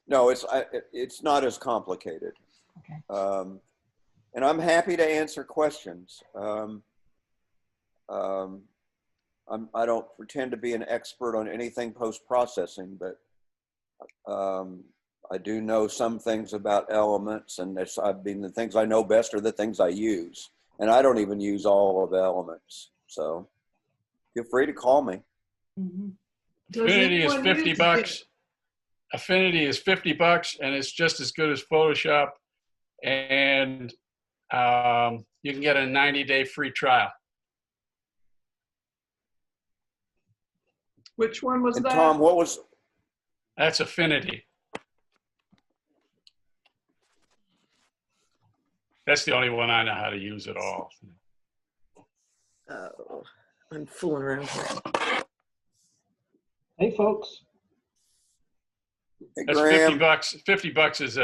No, it's not as complicated. Okay. And I'm happy to answer questions. I don't pretend to be an expert on anything post-processing, but I do know some things about elements, and the things I know best are the things I use. And I don't even use all of elements. So feel free to call me. Mm-hmm. Affinity is $50. Affinity is $50, and it's just as good as Photoshop. And you can get a 90-day free trial. Which one was And that? Tom, what was? That's Affinity. That's the only one I know how to use at all. Oh, I'm fooling around here. Hey, folks. Hey, That's Graham. $50. $50 is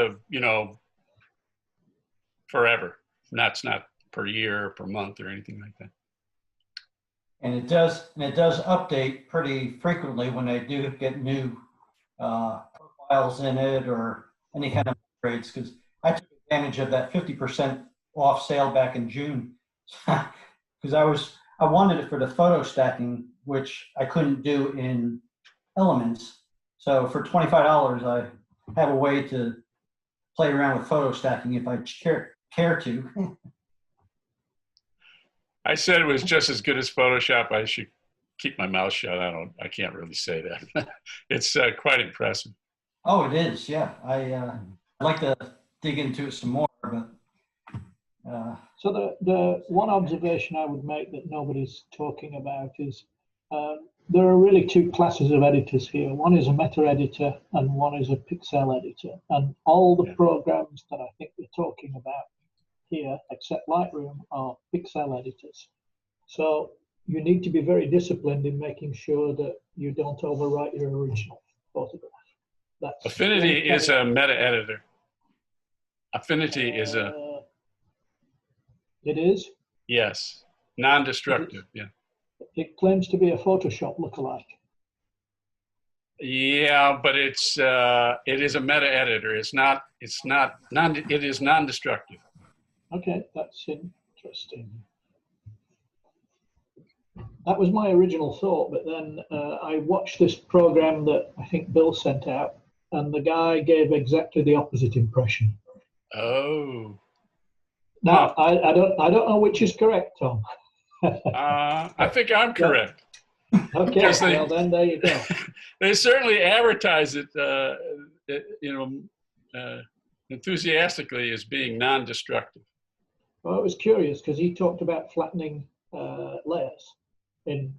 forever. That's not per year, or per month, or anything like that. And it does update pretty frequently when they do get new profiles in it or any kind of upgrades. Because I took advantage of that 50% off sale back in June, because I wanted it for the photo stacking, which I couldn't do in Elements. So for $25, I have a way to play around with photo stacking if I care to. I said it was just as good as Photoshop. I should keep my mouth shut. I can't really say that. It's quite impressive. Oh, it is. Yeah. I'd like to dig into it some more, but. So the one observation I would make that nobody's talking about is there are really two classes of editors here. One is a meta editor and one is a pixel editor. And all the programs that I think we're talking about here, except Lightroom, are pixel editors. So you need to be very disciplined in making sure that you don't overwrite your original photograph. That's Affinity is a meta editor. Affinity is a... It is? Yes, non-destructive, yeah. It claims to be a Photoshop lookalike. Yeah, but it is a meta editor. It is non-destructive. Okay, that's interesting. That was my original thought, but then I watched this program that I think Bill sent out, and the guy gave exactly the opposite impression. Oh. Now, I don't know which is correct, Tom. I think I'm correct. Okay, well then there you go. They certainly advertise it, enthusiastically as being non-destructive. Well, I was curious because he talked about flattening layers in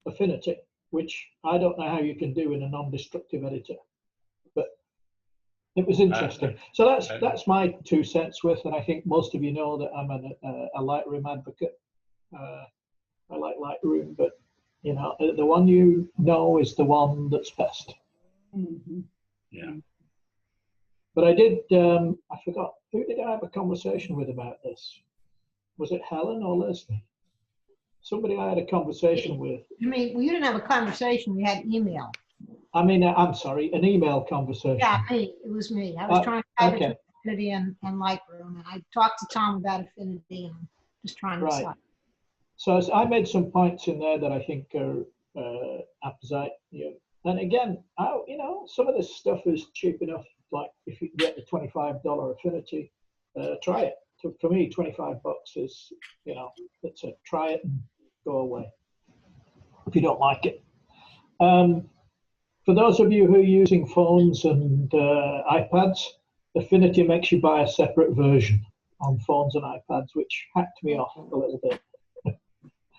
Affinity, which I don't know how you can do in a non-destructive editor, but it was interesting. So that's my 2 cents worth, and I think most of you know that I'm a Lightroom advocate. I like Lightroom, but you know, the one you know is the one that's best. Mm-hmm. Yeah. But I did, I forgot, who did I have a conversation with about this? Was it Helen or Leslie? Somebody I had a conversation with. I mean, well, you didn't have a conversation, we had email. I mean, I'm sorry, an email conversation. Yeah, it was me. I was trying to type it to Affinity and Lightroom, and I talked to Tom about Affinity and just trying to decide. So I made some points in there that I think are apposite. And again, some of this stuff is cheap enough. Like if you get the $25 Affinity, try it. For me, $25 is, it's a try it and go away if you don't like it. For those of you who are using phones and iPads, Affinity makes you buy a separate version on phones and iPads, which hacked me off a little bit.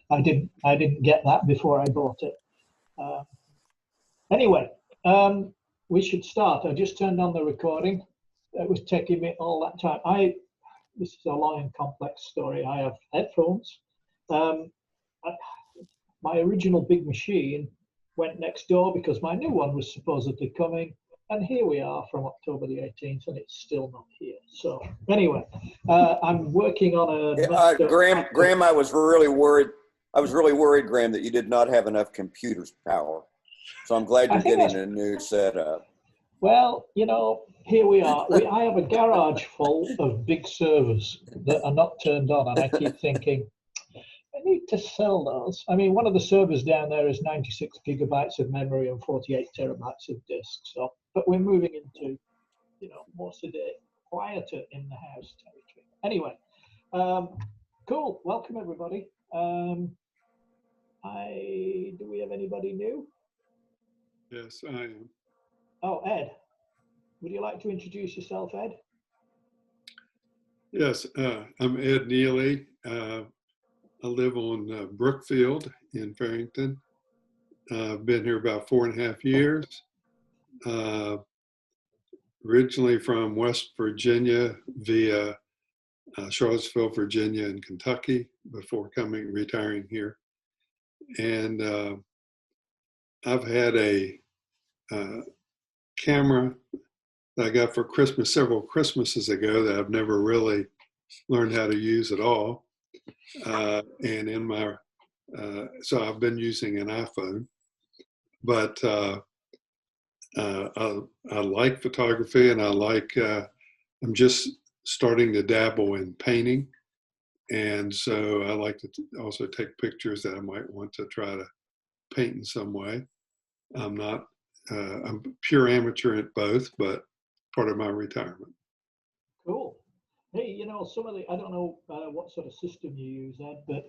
I didn't get that before I bought it. Anyway, we should start. I just turned on the recording. It was taking me all that time. This is a long and complex story. I have headphones. My original big machine went next door because my new one was supposedly coming. And here we are from October the 18th, and it's still not here. So anyway, I'm working on a... Graham, I was really worried. Graham, that you did not have enough computer power. So I'm glad you're getting a new setup. Well, you know, here we are. I have a garage full of big servers that are not turned on, and I keep thinking, I need to sell those. I mean, one of the servers down there is 96 gigabytes of memory and 48 terabytes of disk. So, but we're moving into, you know, more sedate, quieter in the house territory. Anyway, cool. Welcome everybody. Do we have anybody new? Yes, I am. Oh, Ed. Would you like to introduce yourself, Ed? Yes, I'm Ed Neely. I live on Brookfield in Farrington. I've been here about 4.5 years. Originally from West Virginia via Charlottesville, Virginia, and Kentucky before retiring here. And I've had a camera that I got for Christmas several Christmases ago that I've never really learned how to use at all. And in my, so I've been using an iPhone, but I like photography, and I like, I'm just starting to dabble in painting. And so I like to also take pictures that I might want to try to paint in some way. I'm not, I'm pure amateur at both, but part of my retirement. Cool. Hey, you know, some of the, I don't know what sort of system you use, Ed, but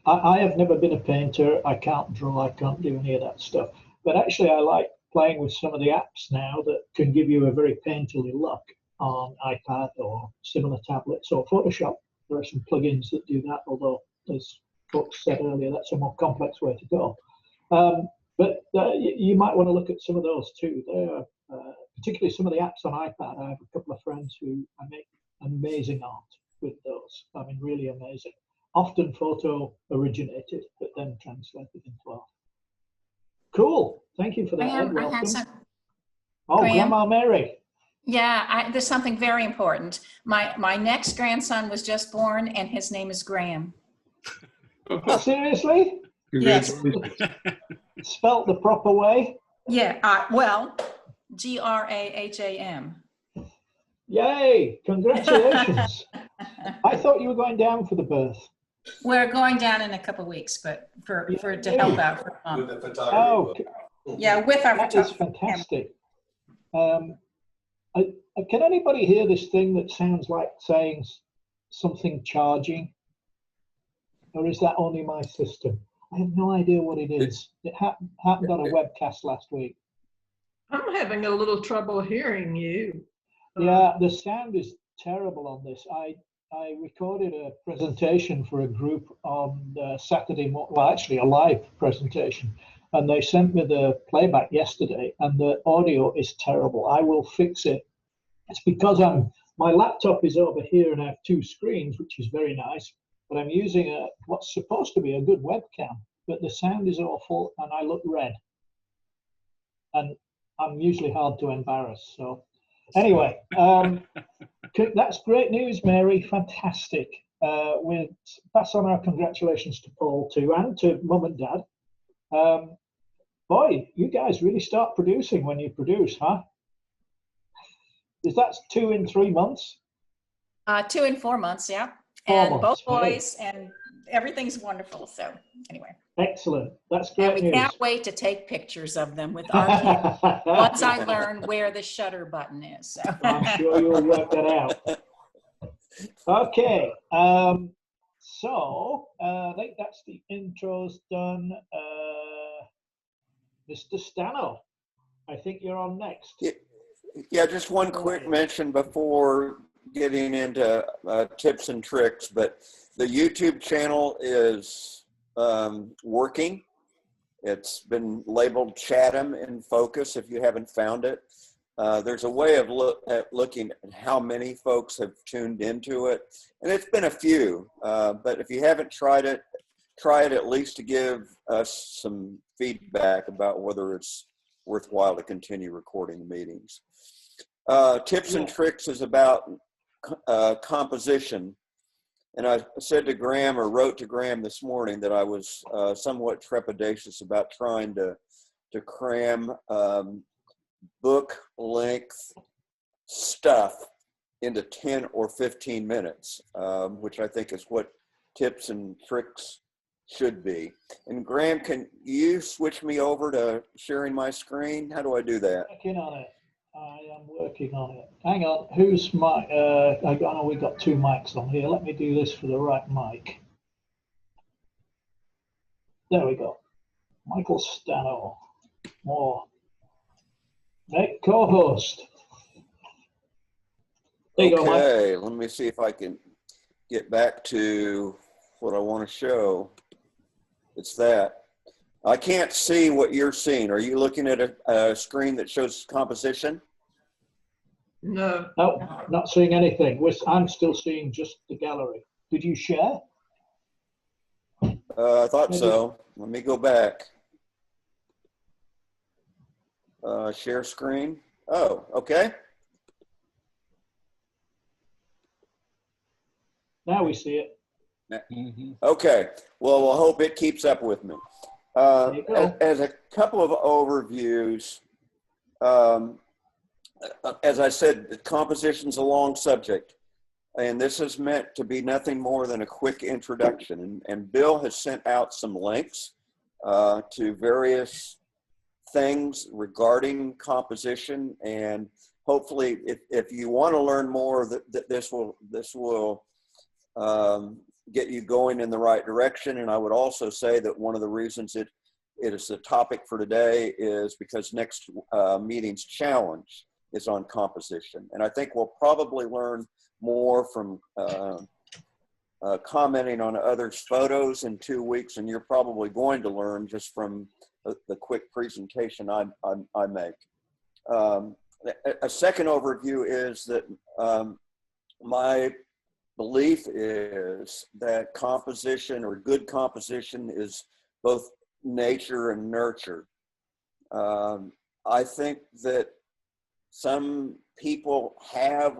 I have never been a painter. I can't draw, I can't do any of that stuff. But actually, I like playing with some of the apps now that can give you a very painterly look on iPad or similar tablets or Photoshop. There are some plugins that do that, although, as folks said earlier, that's a more complex way to go. But you might want to look at some of those too. They're particularly some of the apps on iPad. I have a couple of friends who make amazing art with those. I mean, really amazing. Often photo originated, but then translated into art. Cool. Thank you for that, Ed. Welcome. Oh, Graham. Grandma Mary. Yeah, there's something very important. My next grandson was just born, and his name is Graham. Seriously? Yes. Spelt the proper way? Yeah, well, Graham. Yay, congratulations. I thought you were going down for the birth. We're going down in a couple of weeks, but to help out for with the photography. yeah, with our that is fantastic. Can anybody hear this thing that sounds like saying something charging? Or is that only my system? I have no idea what it is. It happened on a webcast last week. I'm having a little trouble hearing you. Yeah, the sound is terrible on this. I recorded a presentation for a group on Saturday morning, well, actually a live presentation, and they sent me the playback yesterday, and the audio is terrible. I will fix it. It's because my laptop is over here and I have two screens, which is very nice, but I'm using what's supposed to be a good webcam, but the sound is awful and I look red. And I'm usually hard to embarrass, so. Anyway, that's great news, Mary. Fantastic. We'll pass on our congratulations to Paul too, and to Mum and Dad. Boy, you guys really start producing when you produce, huh? Is that 2 in 3 months? 2 and 4 months, yeah. 4 And months, both boys, and everything's wonderful. So anyway. Excellent. That's great and we news. Can't wait to take pictures of them with our camera once I learn where the shutter button is. So. I'm sure you'll work that out. Okay. So I think that's the intros done. Mr. Stano, I think you're on next. Yeah, just one quick mention before getting into tips and tricks, but the YouTube channel is working. It's been labeled Chatham InFocus if you haven't found it. There's a way of looking at how many folks have tuned into it, and it's been a few, but if you haven't tried it, try it at least to give us some feedback about whether it's worthwhile to continue recording the meetings. Tips and tricks is about composition. And I said to Graham, or wrote to Graham this morning, that I was somewhat trepidatious about trying to cram book length stuff into 10 or 15 minutes, which I think is what tips and tricks should be. And Graham, can you switch me over to sharing my screen? How do I do that? Working on it. I am working on it. Hang on, who's mic? I know we've got two mics on here. Let me do this for the right mic. There we go. Michael Stano. More. Make co-host. There you go, Mike. Okay, let me see if I can get back to what I want to show. It's that. I can't see what you're seeing. Are you looking at a screen that shows composition? No. No, not seeing anything. I'm still seeing just the gallery. Did you share? I thought so. Let me go back. Share screen. Oh, okay. Now we see it. Okay. Well, we'll hope it keeps up with me. As a couple of overviews, as I said, the composition's a long subject, and this is meant to be nothing more than a quick introduction. And Bill has sent out some links to various things regarding composition, and hopefully, if you want to learn more, this will get you going in the right direction. And I would also say that one of the reasons it is the topic for today is because next meeting's challenge is on composition. And I think we'll probably learn more from commenting on others' photos in 2 weeks, and you're probably going to learn just from the quick presentation I make. A second overview is that my belief is that composition, or good composition, is both nature and nurture. I think that some people have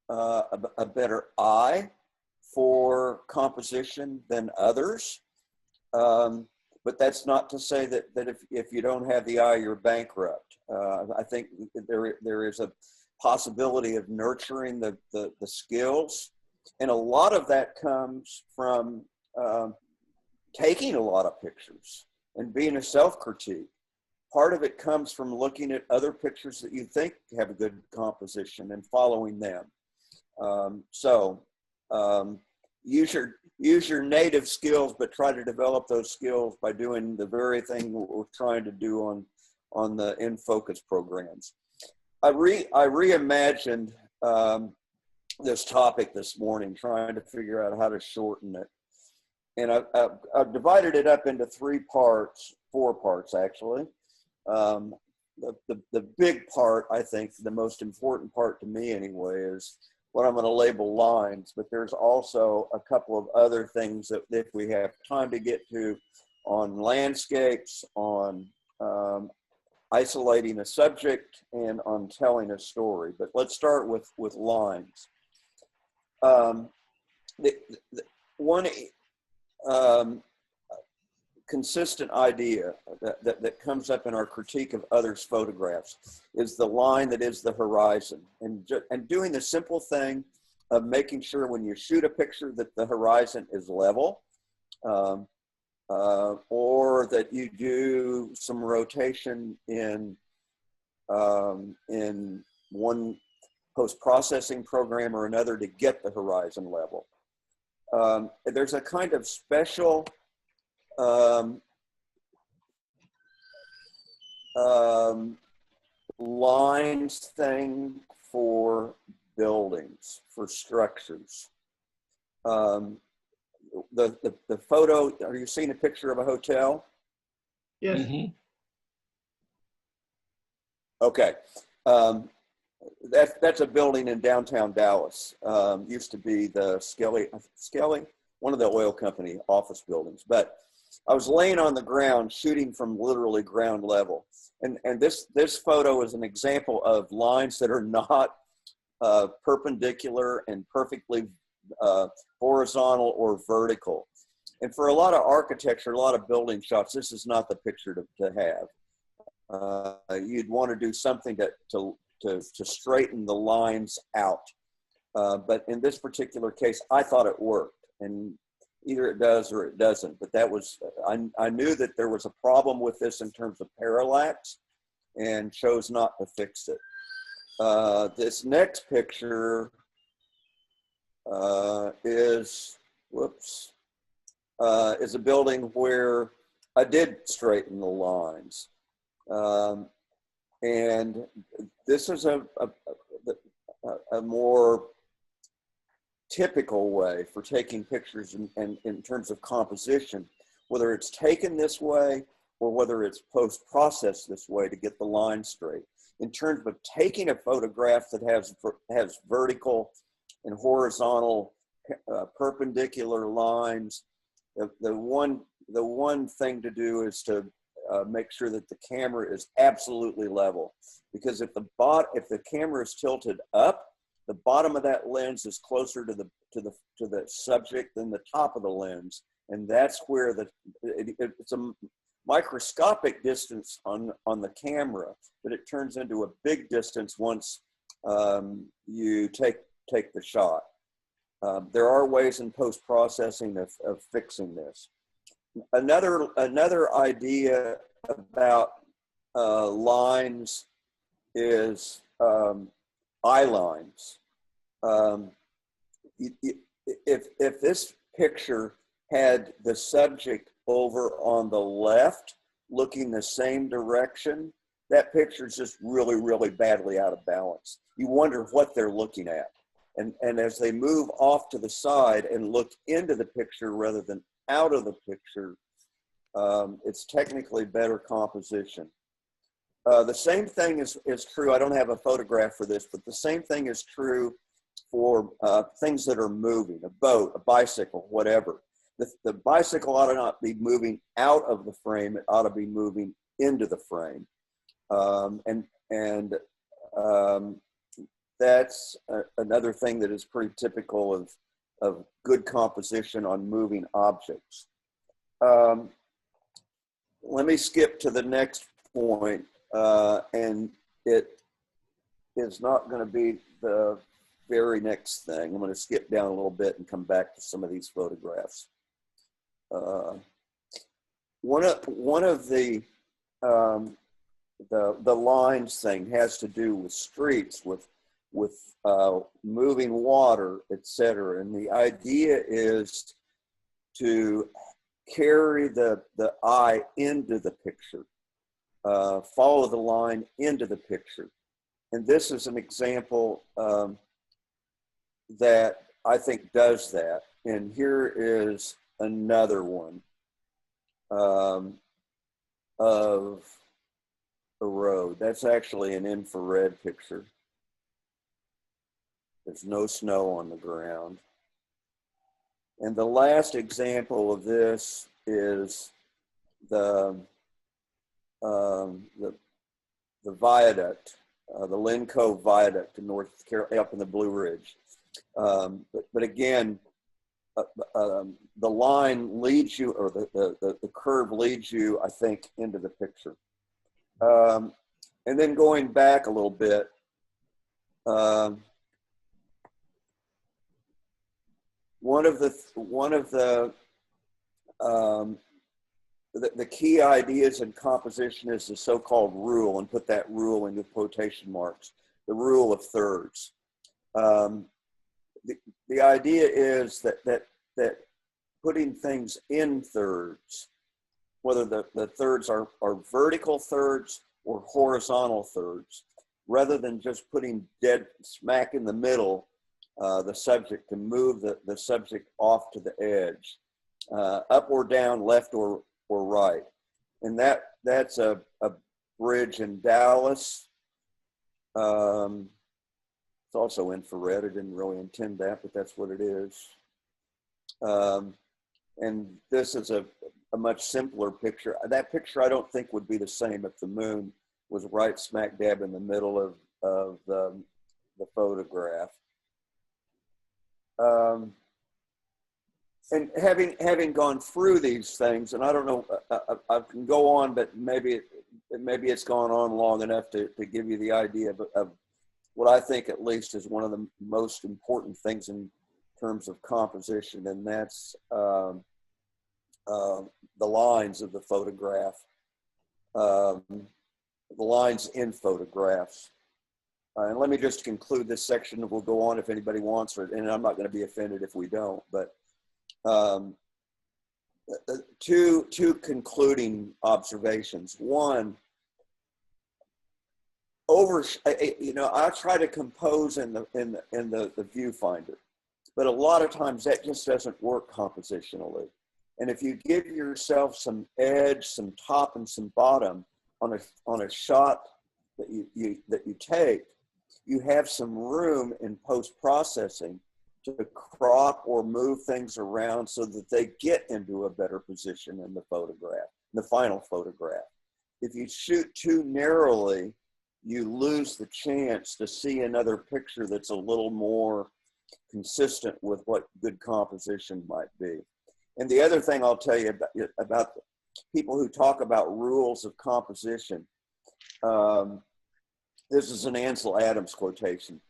a better eye for composition than others. But that's not to say that if you don't have the eye, you're bankrupt. I think there is a possibility of nurturing the skills. And a lot of that comes from taking a lot of pictures and being a self-critique. Part of it comes from looking at other pictures that you think have a good composition and following them. Use your native skills, but try to develop those skills by doing the very thing we're trying to do on the InFocus programs. I reimagined this topic this morning, trying to figure out how to shorten it. And I've divided it up into 4 parts actually. The big part, I think, the most important part to me anyway, is what I'm going to label lines, but there's also a couple of other things that if we have time to get to on landscapes, on isolating a subject, and on telling a story. But let's start with lines. One consistent idea that comes up in our critique of others' photographs is the line that is the horizon, and doing the simple thing of making sure when you shoot a picture that the horizon is level, or that you do some rotation in one post-processing program or another to get the horizon level. There's a kind of special lines thing for buildings, for structures. The photo, are you seeing a picture of a hotel? Yes. Mm-hmm. Okay. That's a building in downtown Dallas. Used to be the Skelly, one of the oil company office buildings. But I was laying on the ground shooting from literally ground level. And this photo is an example of lines that are not perpendicular and perfectly horizontal or vertical. And for a lot of architecture, a lot of building shots, this is not the picture to have. you'd want to do something to straighten the lines out. But in this particular case, I thought it worked, and either it does or it doesn't. But that was, I knew that there was a problem with this in terms of parallax, and chose not to fix it. This next picture is a building where I did straighten the lines. And this is a more typical way for taking pictures and in terms of composition, whether it's taken this way or whether it's post-processed this way to get the line straight. In terms of taking a photograph that has vertical and horizontal perpendicular lines, the one thing to do is to make sure that the camera is absolutely level, because if the camera is tilted up, the bottom of that lens is closer to the subject than the top of the lens, and that's where it's a microscopic distance on the camera, but it turns into a big distance once you take the shot. There are ways in post-processing of fixing this. Another idea about lines is eye lines. If this picture had the subject over on the left looking the same direction, that picture is just really, really badly out of balance. You wonder what they're looking at. And as they move off to the side and look into the picture rather than out of the picture, it's technically better composition. The same thing is true, I don't have a photograph for this, but the same thing is true for things that are moving, a boat, a bicycle, whatever. The bicycle ought to not be moving out of the frame, it ought to be moving into the frame. That's another thing that is pretty typical of good composition on moving objects. Let me skip to the next point, and it is not going to be the very next thing. I'm going to skip down a little bit and come back to some of these photographs. One of the lines thing has to do with streets, with moving water, etc. And the idea is to carry the eye into the picture, follow the line into the picture. And this is an example that I think does that. And here is another one of a road. That's actually an infrared picture. There's no snow on the ground. And the last example of this is the viaduct, the Lynn Cove Viaduct in North Carolina, up in the Blue Ridge. But again, the line leads you, or the curve leads you, I think, into the picture. And then going back a little bit, one of the key ideas in composition is the so-called rule, and put that rule into quotation marks, the rule of thirds. The idea is that putting things in thirds, whether the thirds are vertical thirds or horizontal thirds, rather than just putting dead smack in the middle, the subject, to move the subject off to the edge, up or down, left or right. And that's a bridge in Dallas. It's also infrared. I didn't really intend that, but that's what it is. And this is a much simpler picture. That picture I don't think would be the same if the moon was right smack dab in the middle of the photograph. And having gone through these things, and I don't know, I can go on, but maybe maybe it's gone on long enough to give you the idea of what I think at least is one of the most important things in terms of composition, and that's the lines of the photograph, the lines in photographs. And let me just conclude this section, and we'll go on if anybody wants it, and I'm not going to be offended if we don't, but two concluding observations. One, I try to compose in the viewfinder, but a lot of times that just doesn't work compositionally. And if you give yourself some edge, some top and some bottom on a shot that you take, you have some room in post-processing to crop or move things around so that they get into a better position in the photograph, the final photograph. If you shoot too narrowly, you lose the chance to see another picture that's a little more consistent with what good composition might be. And the other thing I'll tell you about people who talk about rules of composition, this is an Ansel Adams quotation.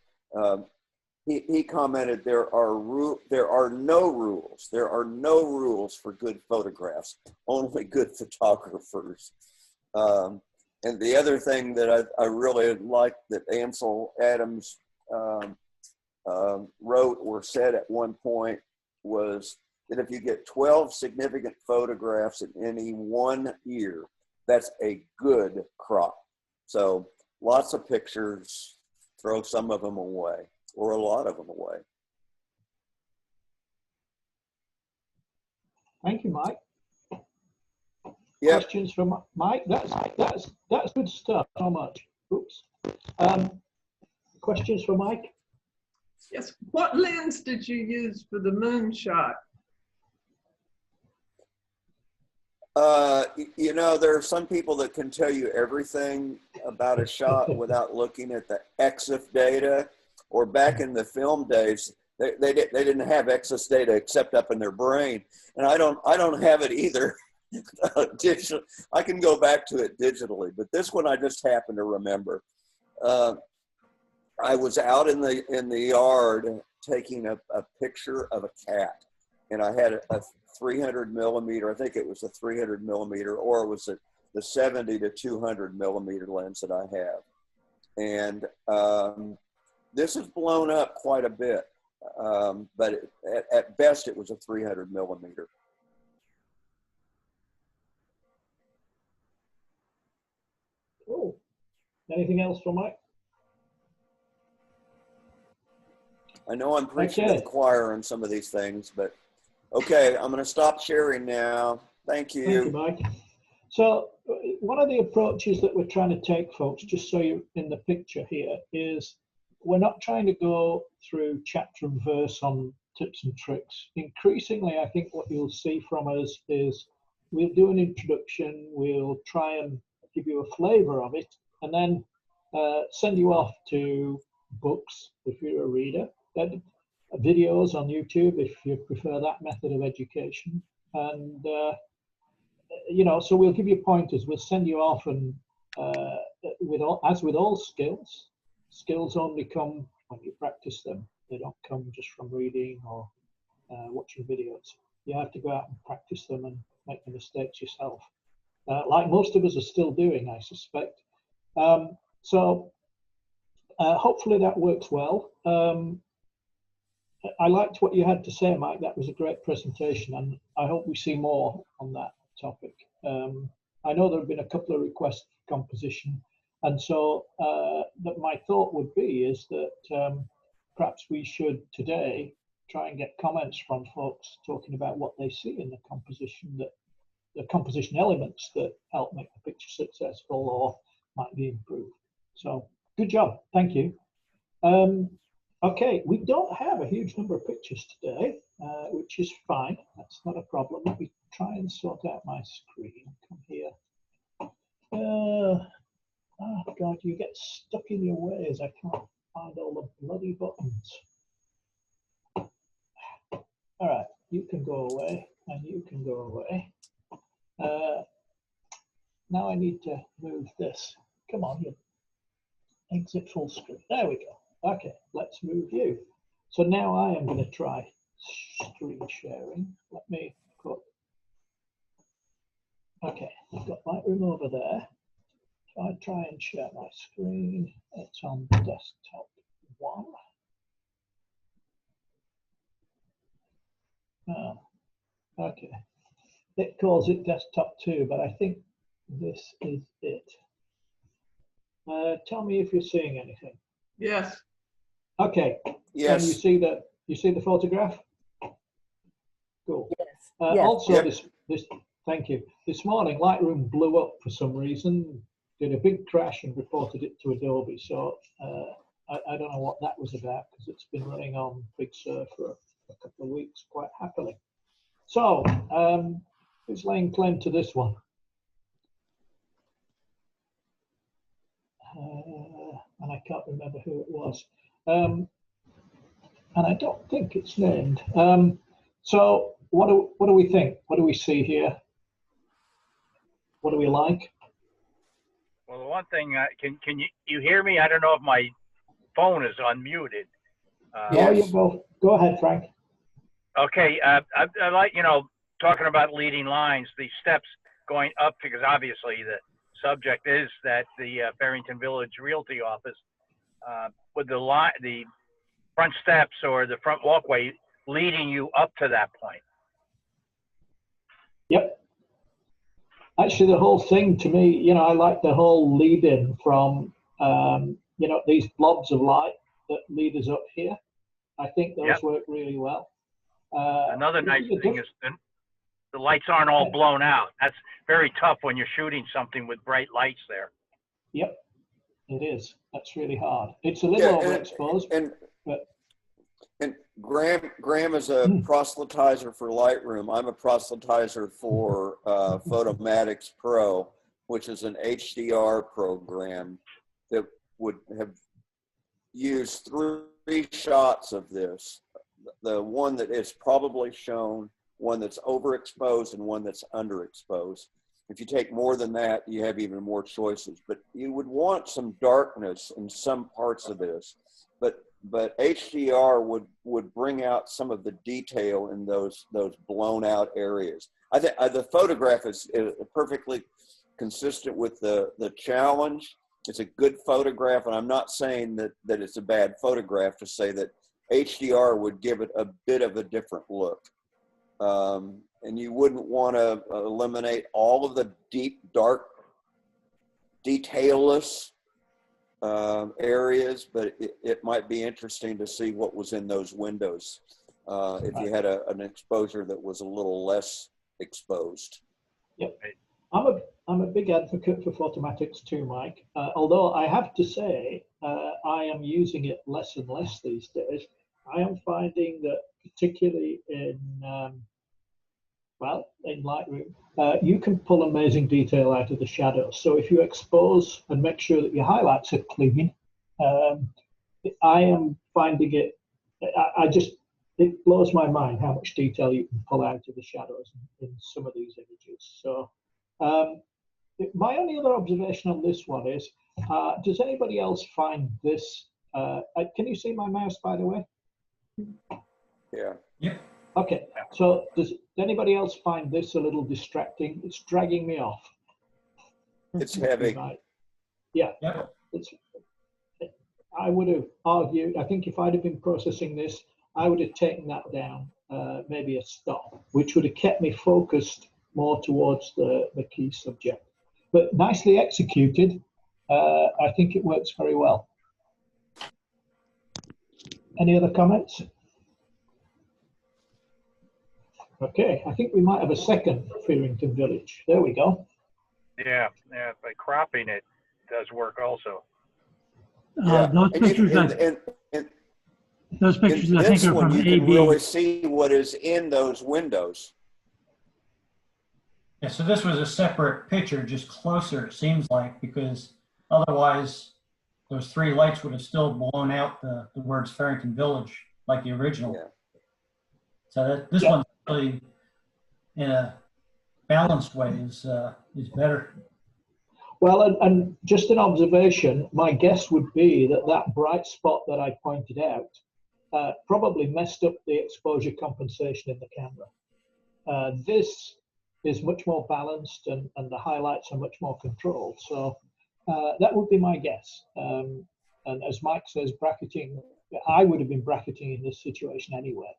He commented, there are no rules. There are no rules for good photographs, only good photographers. And the other thing that I really like that Ansel Adams wrote or said at one point was that if you get 12 significant photographs in any 1 year, that's a good crop. So lots of pictures, throw some of them away, or a lot of them away. Thank you, Mike. Yep. Questions from Mike? That's good stuff. How much? Oops. Questions for Mike? Yes. What lens did you use for the moon shot? There are some people that can tell you everything about a shot without looking at the EXIF data, or back in the film days, they didn't have EXIF data except up in their brain. And I don't have it either. Digital, I can go back to it digitally, but this one I just happen to remember. I was out in the yard taking a picture of a cat, and I had a 300 millimeter, I think it was a 300 millimeter, or it was the 70 to 200 millimeter lens that I have. And this has blown up quite a bit, but at best it was a 300 millimeter. Cool. Anything else from Mike? I know I'm preaching to the choir on some of these things, but okay, I'm going to stop sharing now. Thank you. Thank you, Mike. So one of the approaches that we're trying to take, folks, just so you're in the picture here, is we're not trying to go through chapter and verse on tips and tricks. Increasingly, I think what you'll see from us is we'll do an introduction, we'll try and give you a flavor of it, and then send you off to books if you're a reader, videos on YouTube if you prefer that method of education, and so we'll give you pointers. We'll send you off, and as with all skills only come when you practice them. They don't come just from reading or watching videos. You have to go out and practice them and make the mistakes yourself, like most of us are still doing, I suspect. So hopefully that works well. I liked what you had to say, Mike. That was a great presentation, and I hope we see more on that topic. I know there have been a couple of requests for composition, and so that my thought would be is that perhaps we should today try and get comments from folks talking about what they see in the composition elements that help make the picture successful or might be improved. So good job, thank you. Okay, we don't have a huge number of pictures today, which is fine. That's not a problem. Let me try and sort out my screen. Come here. Oh God, you get stuck in your ways. I can't find all the bloody buttons. All right, you can go away, and you can go away. now I need to move this. Come on, you exit full screen. There we go. Okay, let's move you. So now I am going to try screen sharing. Let me put, okay, I've got Lightroom over there. So I try and share my screen. It's on desktop 1. Oh, okay. It calls it desktop 2, but I think this is it. Tell me if you're seeing anything. Yes. Okay. Yes. Can you see that? You see the photograph? Cool. Yes. Also, Yep. this. Thank you. This morning, Lightroom blew up for some reason. Did a big crash and reported it to Adobe. So I don't know what that was about because it's been running on Big Sur for a couple of weeks quite happily. So who's laying claim to this one? And I can't remember who it was. And I don't think it's named. So what do we think? What do we see here? What do we like? Well, the one thing, can you hear me? I don't know if my phone is unmuted. Yeah, you go ahead, Frank. Okay, I like, talking about leading lines, the steps going up, because obviously the subject is that the Farrington Village Realty office, with the front steps or the front walkway leading you up to that point. Yep. Actually, the whole thing to me, I like the whole lead-in from, these blobs of light that lead us up here. I think those work really well. Another nice thing is the lights aren't all blown out. That's very tough when you're shooting something with bright lights there. Yep, it is. That's really hard. It's a little overexposed. And Graham is a proselytizer for Lightroom. I'm a proselytizer for Photomatics Pro, which is an HDR program that would have used 3 shots of this. The one that is probably shown, one that's overexposed, and one that's underexposed. If you take more than that, you have even more choices. But you would want some darkness in some parts of this. But HDR would bring out some of the detail in those blown out areas. I think the photograph is perfectly consistent with the challenge. It's a good photograph, and I'm not saying that it's a bad photograph to say that HDR would give it a bit of a different look. And you wouldn't want to eliminate all of the deep, dark, detailless areas, but it might be interesting to see what was in those windows if you had an exposure that was a little less exposed. Yep. I'm a big advocate for Photomatics too, Mike. Although I have to say, I am using it less and less these days. I am finding that particularly in Lightroom, you can pull amazing detail out of the shadows. So if you expose and make sure that your highlights are clean, I am finding it, it blows my mind how much detail you can pull out of the shadows in some of these images. So my only other observation on this one is, does anybody else find this, can you see my mouse, by the way? Yeah. Yep. Okay, so does anybody else find this a little distracting? It's dragging me off. It's heavy. Yeah. Yep. I would have argued, I think if I'd have been processing this, I would have taken that down, maybe a stop, which would have kept me focused more towards the key subject. But nicely executed, I think it works very well. Any other comments? Okay, I think we might have a second Farrington Village. There we go. Yeah, by cropping it does work also. Those pictures, those pictures I think are from you AB. can really see what is in those windows. Yeah, so this was a separate picture, just closer, it seems like, because otherwise those 3 lights would have still blown out the words Farrington Village, like the original. Yeah. So this one's really, in a balanced way, is better. Well, and just an observation, my guess would be that that bright spot that I pointed out probably messed up the exposure compensation in the camera. This is much more balanced and the highlights are much more controlled. So that would be my guess. And as Mike says, bracketing, I would have been bracketing in this situation anyway.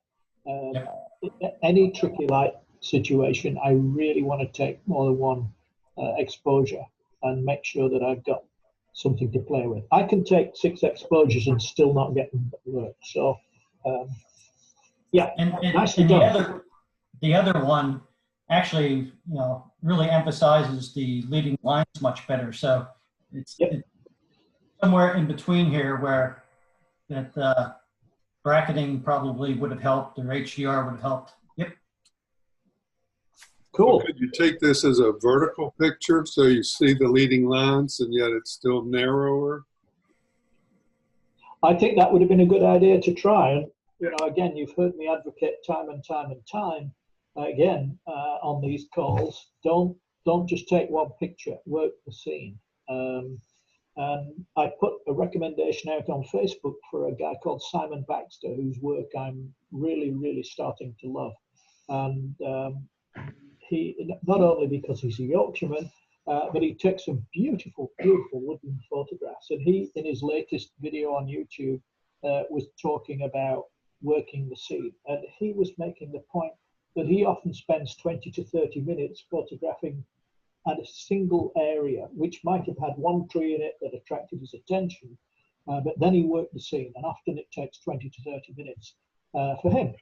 Any tricky light situation, I really want to take more than one exposure and make sure that I've got something to play with. I can take 6 exposures and still not get them to work. So, yeah, nicely done. The other one actually, really emphasizes the leading lines much better. So it's somewhere in between here where that bracketing probably would have helped, or HDR would have helped. Yep. Cool. Well, could you take this as a vertical picture so you see the leading lines and yet it's still narrower? I think that would have been a good idea to try. And, again, you've heard me advocate time and time and time again on these calls. Don't just take one picture, work the scene. And I put a recommendation out on Facebook for a guy called Simon Baxter, whose work I'm really, really starting to love. And he, not only because he's a Yorkshireman, but he takes some beautiful, beautiful woodland photographs. And he, in his latest video on YouTube, was talking about working the scene. And he was making the point that he often spends 20 to 30 minutes photographing at a single area, which might have had one tree in it that attracted his attention, but then he worked the scene, and often it takes 20 to 30 minutes for him.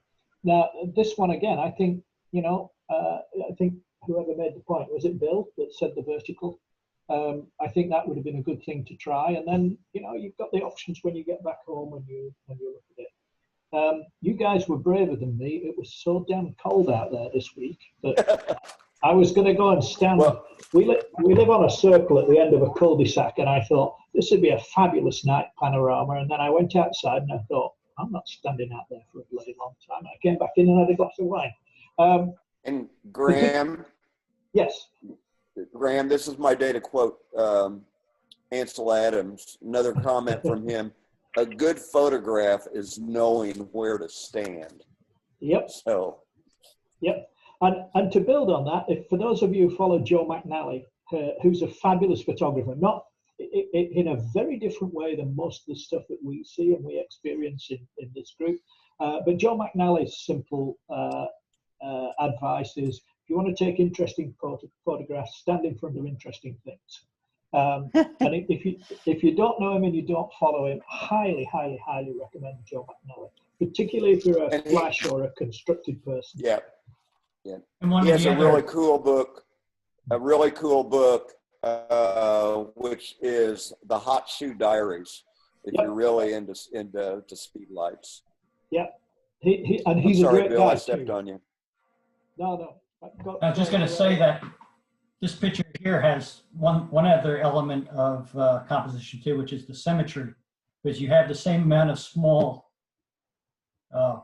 Now, this one again, I think, I think whoever made the point, was it Bill that said the vertical? I think that would have been a good thing to try, and then, you've got the options when you get back home when you look at it. You guys were braver than me. It was so damn cold out there this week that I was going to go and stand. Well, we live on a circle at the end of a cul-de-sac, and I thought this would be a fabulous night panorama. And then I went outside and I thought, I'm not standing out there for a bloody long time. I came back in and had a glass of wine. And Graham? Yes. Graham, this is my day to quote Ansel Adams. Another comment from him. A good photograph is knowing where to stand. Yep. So. Yep. And to build on that, if for those of you who follow Joe McNally, who's a fabulous photographer, not in a very different way than most of the stuff that we see and we experience in this group, but Joe McNally's simple advice is, if you want to take interesting photographs, stand in front of interesting things. And if you don't know him and you don't follow him, highly, highly, highly recommend Joe McNally, particularly if you're a flash or a constructed person. Yeah. Yeah. He has a really cool book, which is the Hot Shoe Diaries, if you're really into speed lights. Yeah. He's sorry, a great Bill, guy I stepped too. on you. No. I was just going to say that this picture here has one other element of composition too, which is the symmetry, because you have the same amount of small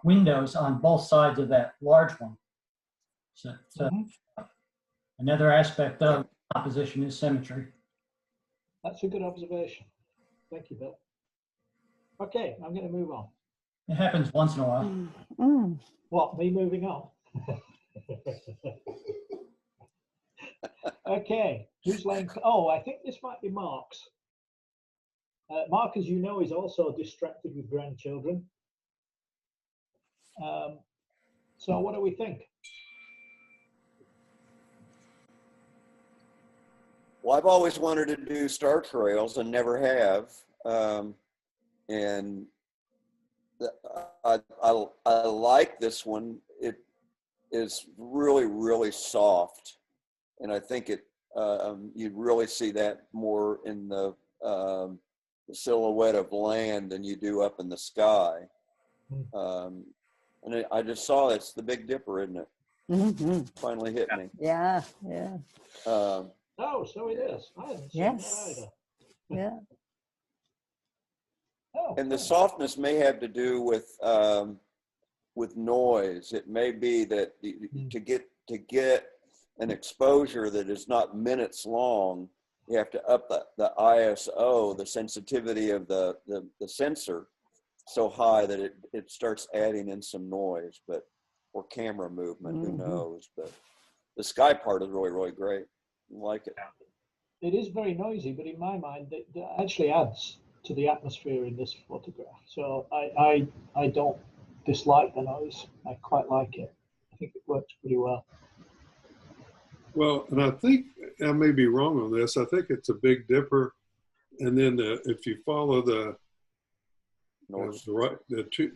windows on both sides of that large one. So another aspect of composition is symmetry. That's a good observation. Thank you, Bill. Okay, I'm going to move on. It happens once in a while. What, me moving on? Okay, who's laying? Oh, I think this might be Mark's. Mark, as you know, is also distracted with grandchildren. So what do we think? Well, I've always wanted to do star trails and never have. And I like this one. It is really, really soft. And I think you'd really see that more in the silhouette of land than you do up in the sky. And I just saw it's the Big Dipper, isn't it? Mm-hmm. Finally hit me. Yeah. Oh, so it is. I haven't seen that either. Yeah. Oh, and the softness may have to do with noise. It may be that to get an exposure that is not minutes long, you have to up the ISO, the sensitivity of the sensor so high that it starts adding in some noise, or camera movement, who knows? But the sky part is really, really great. I like it. It is very noisy, but in my mind, it actually adds to the atmosphere in this photograph. So I don't dislike the noise. I quite like it. I think it works pretty well. Well, and I think I may be wrong on this. I think it's a Big Dipper, and then if you follow the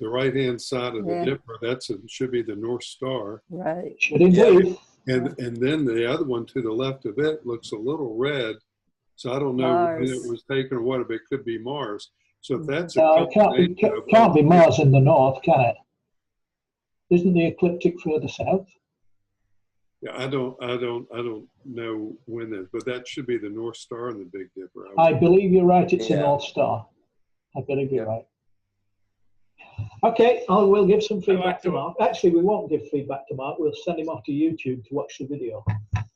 right hand side of the Dipper, should be the North Star. Right. Should indeed. And then the other one to the left of it looks a little red. So I don't know when it was taken or what, but it could be Mars. So if that's it can't be Mars in the north, can it? Isn't the ecliptic further south? Yeah, I don't know when that, but that should be the North Star and the Big Dipper. I believe you're right. It's a North Star. I believe you're right. Okay, we'll give some feedback to Mark. Actually, we won't give feedback to Mark. We'll send him off to YouTube to watch the video.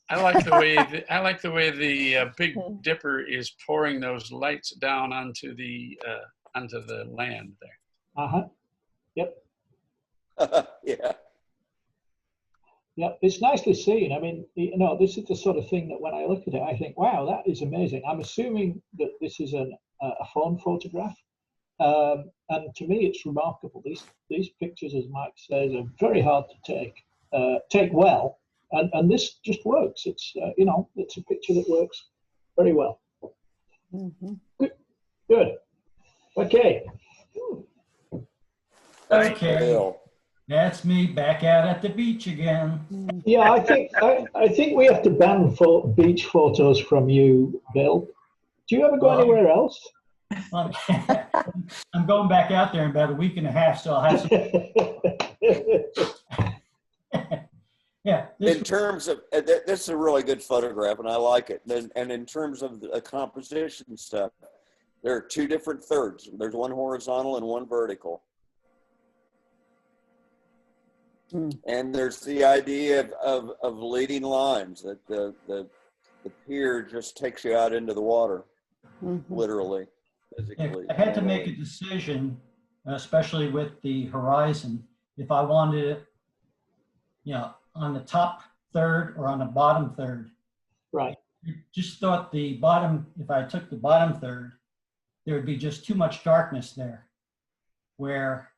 I like the way the Big Dipper is pouring those lights down onto the land there. Yep. Yeah. Yeah, it's nicely seen. I mean, this is the sort of thing that when I look at it, I think, wow, that is amazing. I'm assuming that this is a phone photograph. And to me, it's remarkable. These pictures, as Mike says, are very hard to take well. And this just works. It's, it's a picture that works very well. Good. Okay. Okay. That's me back out at the beach again. Yeah, I think we have to ban beach photos from you, Bill. Do you ever go anywhere else? I'm going back out there in about a week and a half, so I'll have some. Yeah. In terms of, this is a really good photograph, and I like it. And in terms of the composition stuff, there are two different thirds. There's one horizontal and one vertical. And there's the idea of leading lines, that the pier just takes you out into the water, literally, physically. I had to make a decision, especially with the horizon, if I wanted it, on the top third or on the bottom third. Right. I just thought the bottom, if I took the bottom third, there would be just too much darkness there, where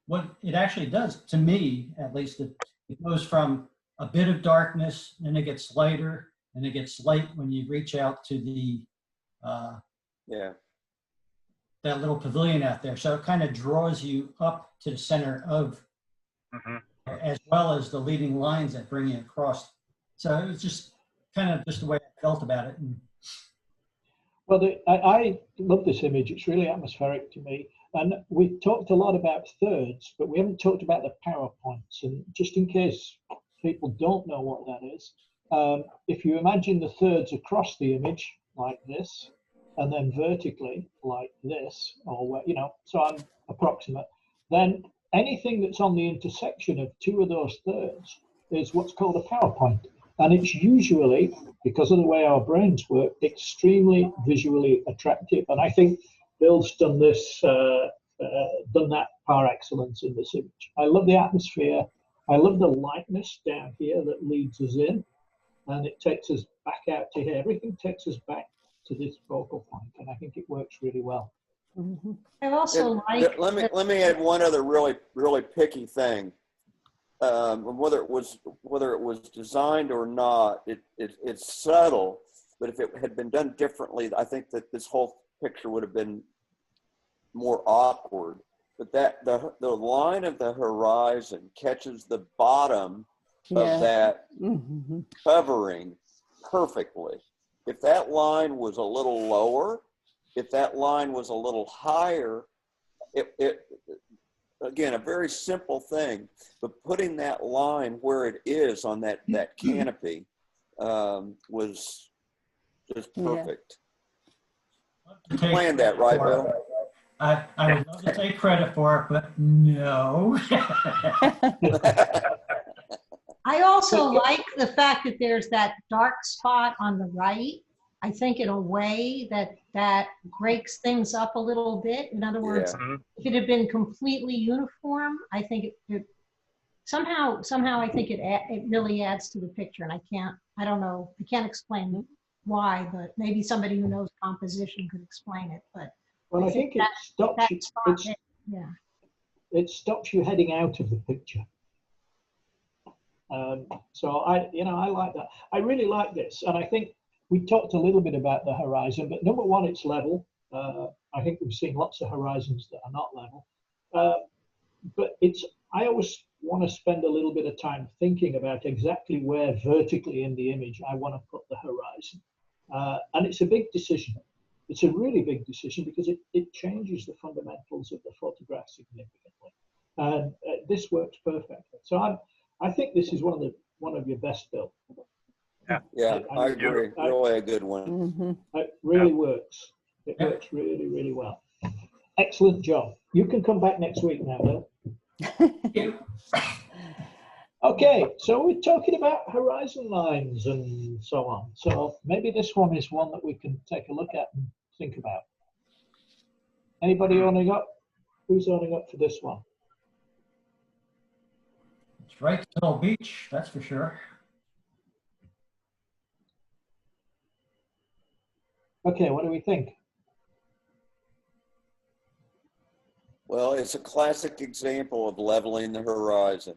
what it actually does, to me at least, it goes from a bit of darkness, and it gets lighter, and it gets light when you reach out to the that little pavilion out there. So it kind of draws you up to the center of, as well as the leading lines that bring you across. So it was just kind of just the way I felt about it. Well, I love this image. It's really atmospheric to me. And we've talked a lot about thirds, but we haven't talked about the power points. And just in case people don't know what that is, if you imagine the thirds across the image like this, and then vertically like this, or so I'm approximate, then anything that's on the intersection of two of those thirds is what's called a power point. And it's usually, because of the way our brains work, extremely visually attractive. And I think Bill's done this, done that par excellence in this image. I love the atmosphere. I love the lightness down here that leads us in, and it takes us back out to here. Everything takes us back to this focal point, and I think it works really well. I also like. Let me add one other really picky thing. Whether it was designed or not, it's subtle. But if it had been done differently, I think that this whole picture would have been more awkward. But that the line of the horizon catches the bottom of that covering perfectly. If that line was a little lower, if that line was a little higher, it again, a very simple thing, but putting that line where it is on that canopy was just perfect. You planned that, right, Bill? I would love to take credit for it, but no. I also like the fact that there's that dark spot on the right, I think in a way that breaks things up a little bit. In other words, if it had been completely uniform, I think it somehow I think it really adds to the picture, and I don't know, I can't explain why, but maybe somebody who knows composition could explain it. But well, I think it stops you heading out of the picture. So I like that. I really like this, and I think we talked a little bit about the horizon. But number one, it's level. I think we've seen lots of horizons that are not level. But I always want to spend a little bit of time thinking about exactly where vertically in the image I want to put the horizon. And it's a big decision. It's a really big decision because it changes the fundamentals of the photograph significantly. And this works perfectly. So I think this is one of your best built. Yeah, I agree. Really a good one. It really works. It works really, really well. Excellent job. You can come back next week now, Bill. Okay, so we're talking about horizon lines and so on. So maybe this one is one that we can take a look at and think about. Anybody owning up? Who's owning up for this one? It's right to Middle Beach, that's for sure. Okay, what do we think? Well, it's a classic example of leveling the horizon.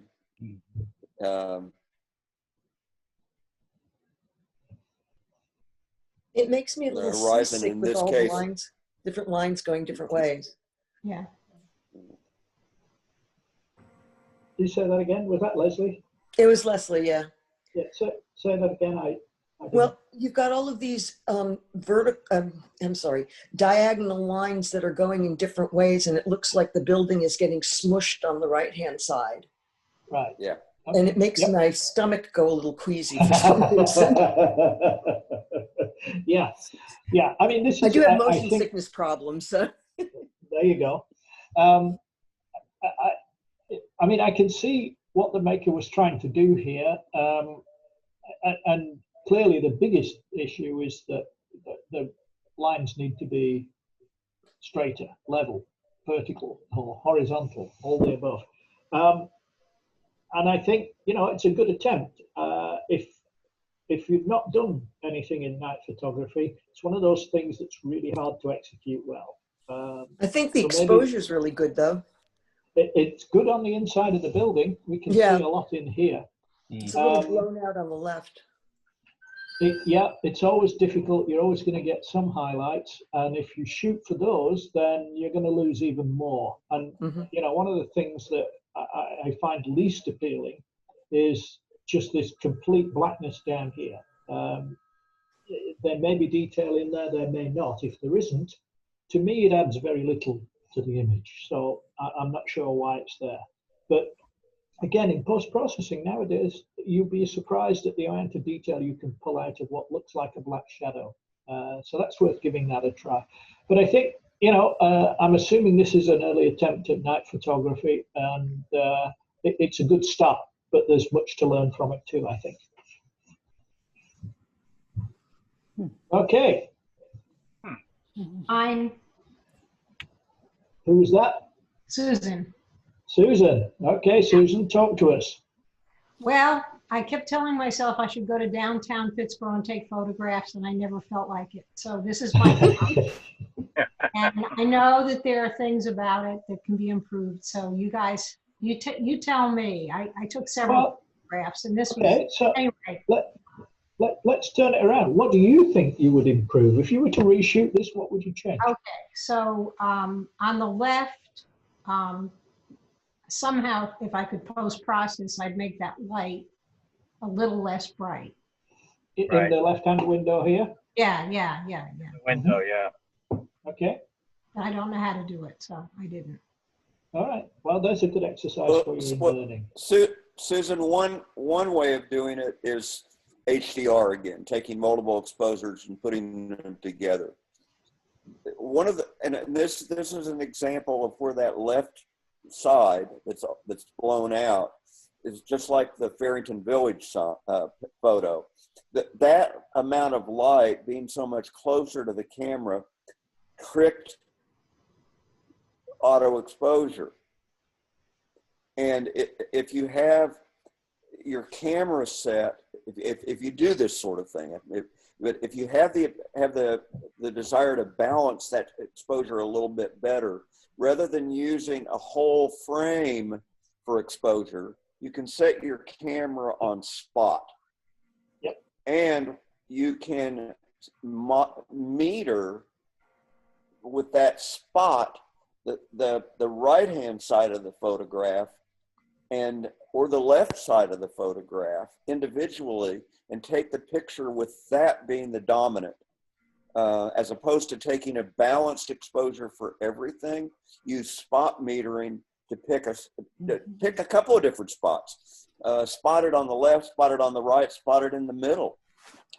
It makes me a little seasick with all the lines, different lines going different ways. Yeah. Did you say that again? Was that Leslie? It was Leslie, yeah. Yeah, say that again. Well, you've got all of these diagonal lines that are going in different ways, and it looks like the building is getting smushed on the right-hand side. Right. Yeah. Okay. And it makes my stomach go a little queasy for some reason. Yeah. Yeah. I mean, this is. I do have motion sickness problems. So. There you go. I mean, I can see what the maker was trying to do here. And clearly the biggest issue is that the lines need to be straighter, level, vertical, or horizontal, all the above. And I think, it's a good attempt. If you've not done anything in night photography, it's one of those things that's really hard to execute well. I think the exposure is really good, though. It's good on the inside of the building. We can see a lot in here. It's a little blown out on the left. It's always difficult. You're always going to get some highlights. And if you shoot for those, then you're going to lose even more. And, one of the things that I find least appealing is just this complete blackness down here. There may be detail in there, there may not. If there isn't, to me, it adds very little to the image. So I'm not sure why it's there. But again, in post-processing nowadays, you'll be surprised at the amount of detail you can pull out of what looks like a black shadow. So that's worth giving that a try. But I think, I'm assuming this is an early attempt at night photography, and it's a good start, but there's much to learn from it too, I think. Okay. Who was that? Susan. Susan. Okay, Susan, talk to us. Well, I kept telling myself I should go to downtown Pittsburgh and take photographs, and I never felt like it. So this is my and I know that there are things about it that can be improved. So you guys, you tell me. I took several photographs, and this was so anyway. Let's turn it around. What do you think you would improve? If you were to reshoot this, what would you change? Okay, so on the left, somehow if I could post-process, I'd make that light a little less bright. In the left-hand window here? Yeah. The window, yeah. Okay. I don't know how to do it, so I didn't. All right. Well, that's a good exercise for you in learning. Susan, one way of doing it is HDR again, taking multiple exposures and putting them together. And this is an example of where that left side that's blown out is just like the Farrington Village photo. That amount of light being so much closer to the camera tricked auto exposure. And if you have your camera set, if you do this sort of thing, if you have the desire to balance that exposure a little bit better, rather than using a whole frame for exposure, you can set your camera on spot. Yep. And you can meter with that spot the right-hand side of the photograph or the left side of the photograph individually, and take the picture with that being the dominant, as opposed to taking a balanced exposure for everything. Use spot metering to pick a couple of different spots. Spot it on the left, spot it on the right, spot it in the middle,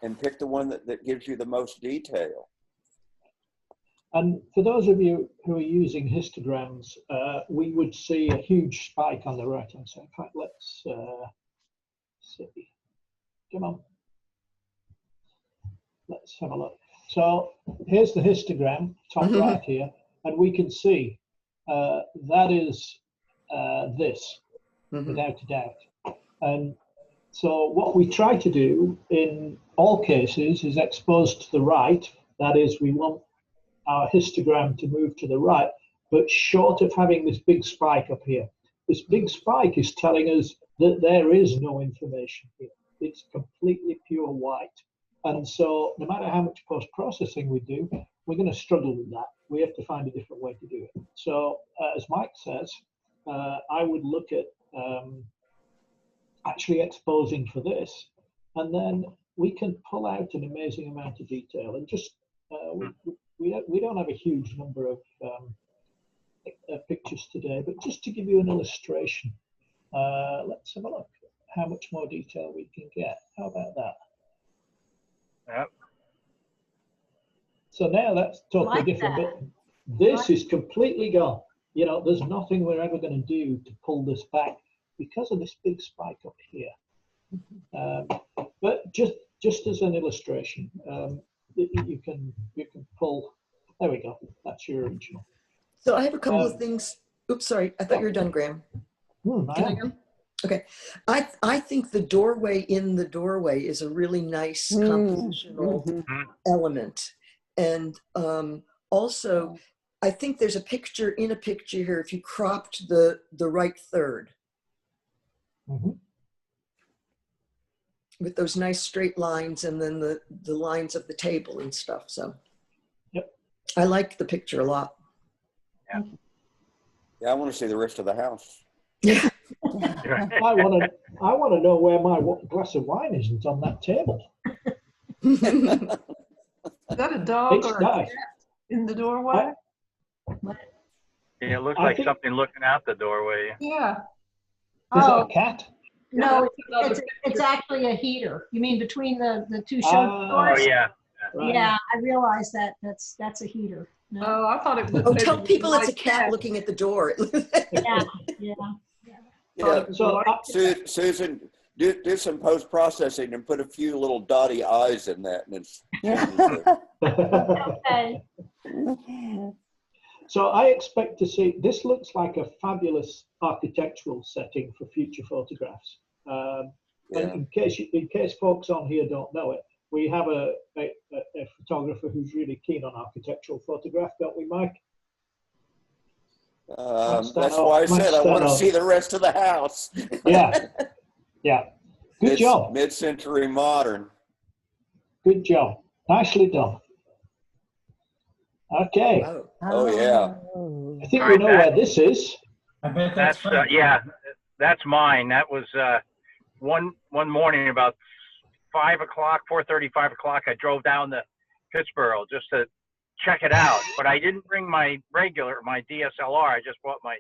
and pick the one that gives you the most detail. And for those of you who are using histograms, we would see a huge spike on the right-hand side. In fact, let's see. Come on. Let's have a look. So here's the histogram, top right here, and we can see that is this, without a doubt. And so what we try to do in all cases is expose to the right. That is, we want our histogram to move to the right, but short of having this big spike up here. This big spike is telling us that there is no information here. It's completely pure white. And so no matter how much post-processing we do, we're going to struggle with that. We have to find a different way to do it. So as Mike says, I would look at actually exposing for this, and then we can pull out an amazing amount of detail. And just we don't have a huge number of pictures today, but just to give you an illustration, let's have a look how much more detail we can get. How about that? Yep. So now that's totally different. But this is completely gone. You know, there's nothing we're ever going to do to pull this back because of this big spike up here. But just as an illustration, you can pull. There we go. That's your original. So I have a couple of things. Oops, sorry. I thought you were done, Graham. Can I go? Okay. I think the doorway in the doorway is a really nice compositional element. And also, I think there's a picture in a picture here if you cropped the right third. With those nice straight lines and then the lines of the table and stuff. So I like the picture a lot. Yeah, I want to see the rest of the house. Yeah. I want to know where my glass of wine isn't on that table. Is that a dog or a cat in the doorway? Yeah, it looks like something looking out the doorway. Yeah. Is it a cat? No, it's actually a heater. You mean between the two show doors? Oh yeah. Yeah, I realize that that's a heater. No. Oh, I thought it was. Oh, tell people it's a cat looking at the door. Yeah. So Susan, do some post processing and put a few little dotty eyes in that, and it's okay. So I expect to see, this looks like a fabulous architectural setting for future photographs. And in case folks on here don't know it, we have a photographer who's really keen on architectural photograph, don't we, Mike? That's why I said I want to see the rest of the house. Yeah. Good job. Mid-century modern. Good job. Nicely done. Okay. Oh yeah. I think we know where this is. I bet That's that's mine. That was one morning about 5 o'clock, 4:30, 5 o'clock. I drove down to Pittsburgh just to check it out, but I didn't bring my DSLR. I just bought my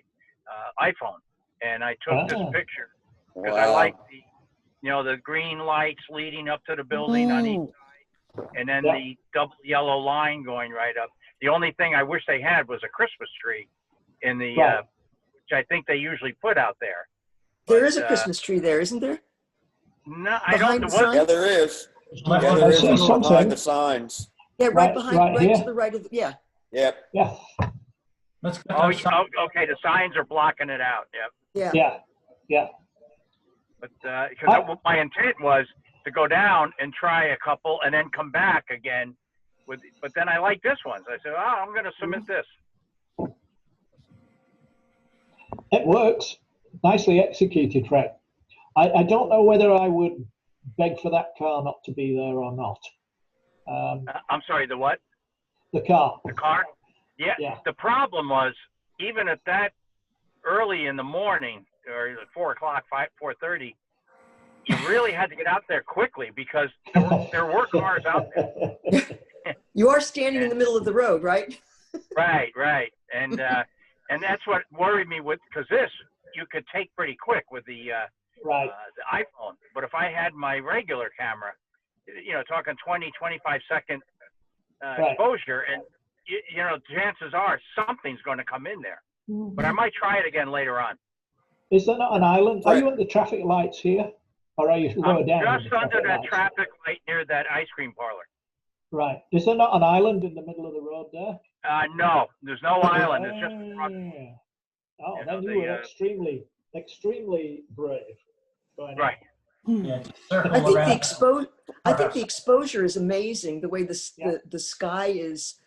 iPhone, and I took this picture because I like the green lights leading up to the building on each side, and then the double yellow line going right up. The only thing I wish they had was a Christmas tree in the, which I think they usually put out there. There is a Christmas tree there, isn't there? No, I Behind don't. the sign? Yeah, there is. I Yeah, there is see one something. behind the signs. Yeah, right behind, right here. to the right of, yeah. Yep. Yeah, Let's get Oh, our sign. okay. The signs are blocking it out. Yep. Yeah. yeah, yeah. But because my intent was to go down and try a couple and then come back again. But then I like this one. So I said, oh, I'm going to submit this. It works. Nicely executed, Fred. I don't know whether I would beg for that car not to be there or not. I'm sorry, the what? The car. The car? Yeah. The problem was, even at that early in the morning, or 4 o'clock, 4:30, you really had to get out there quickly because there were cars out there. You are standing in the middle of the road, right? Right. And that's what worried me because this you could take pretty quick with the iPhone. But if I had my regular camera, talking 20, 25 second exposure, and chances are something's going to come in there. But I might try it again later on. Is there not an island? Are you at the traffic lights here? Or are you lower down? Just under that traffic light near that ice cream parlor. Right. Is there not an island in the middle of the road there? No, there's no island. It's just then you were extremely brave. Right. Yeah, I think the exposure is amazing. The way the sky is,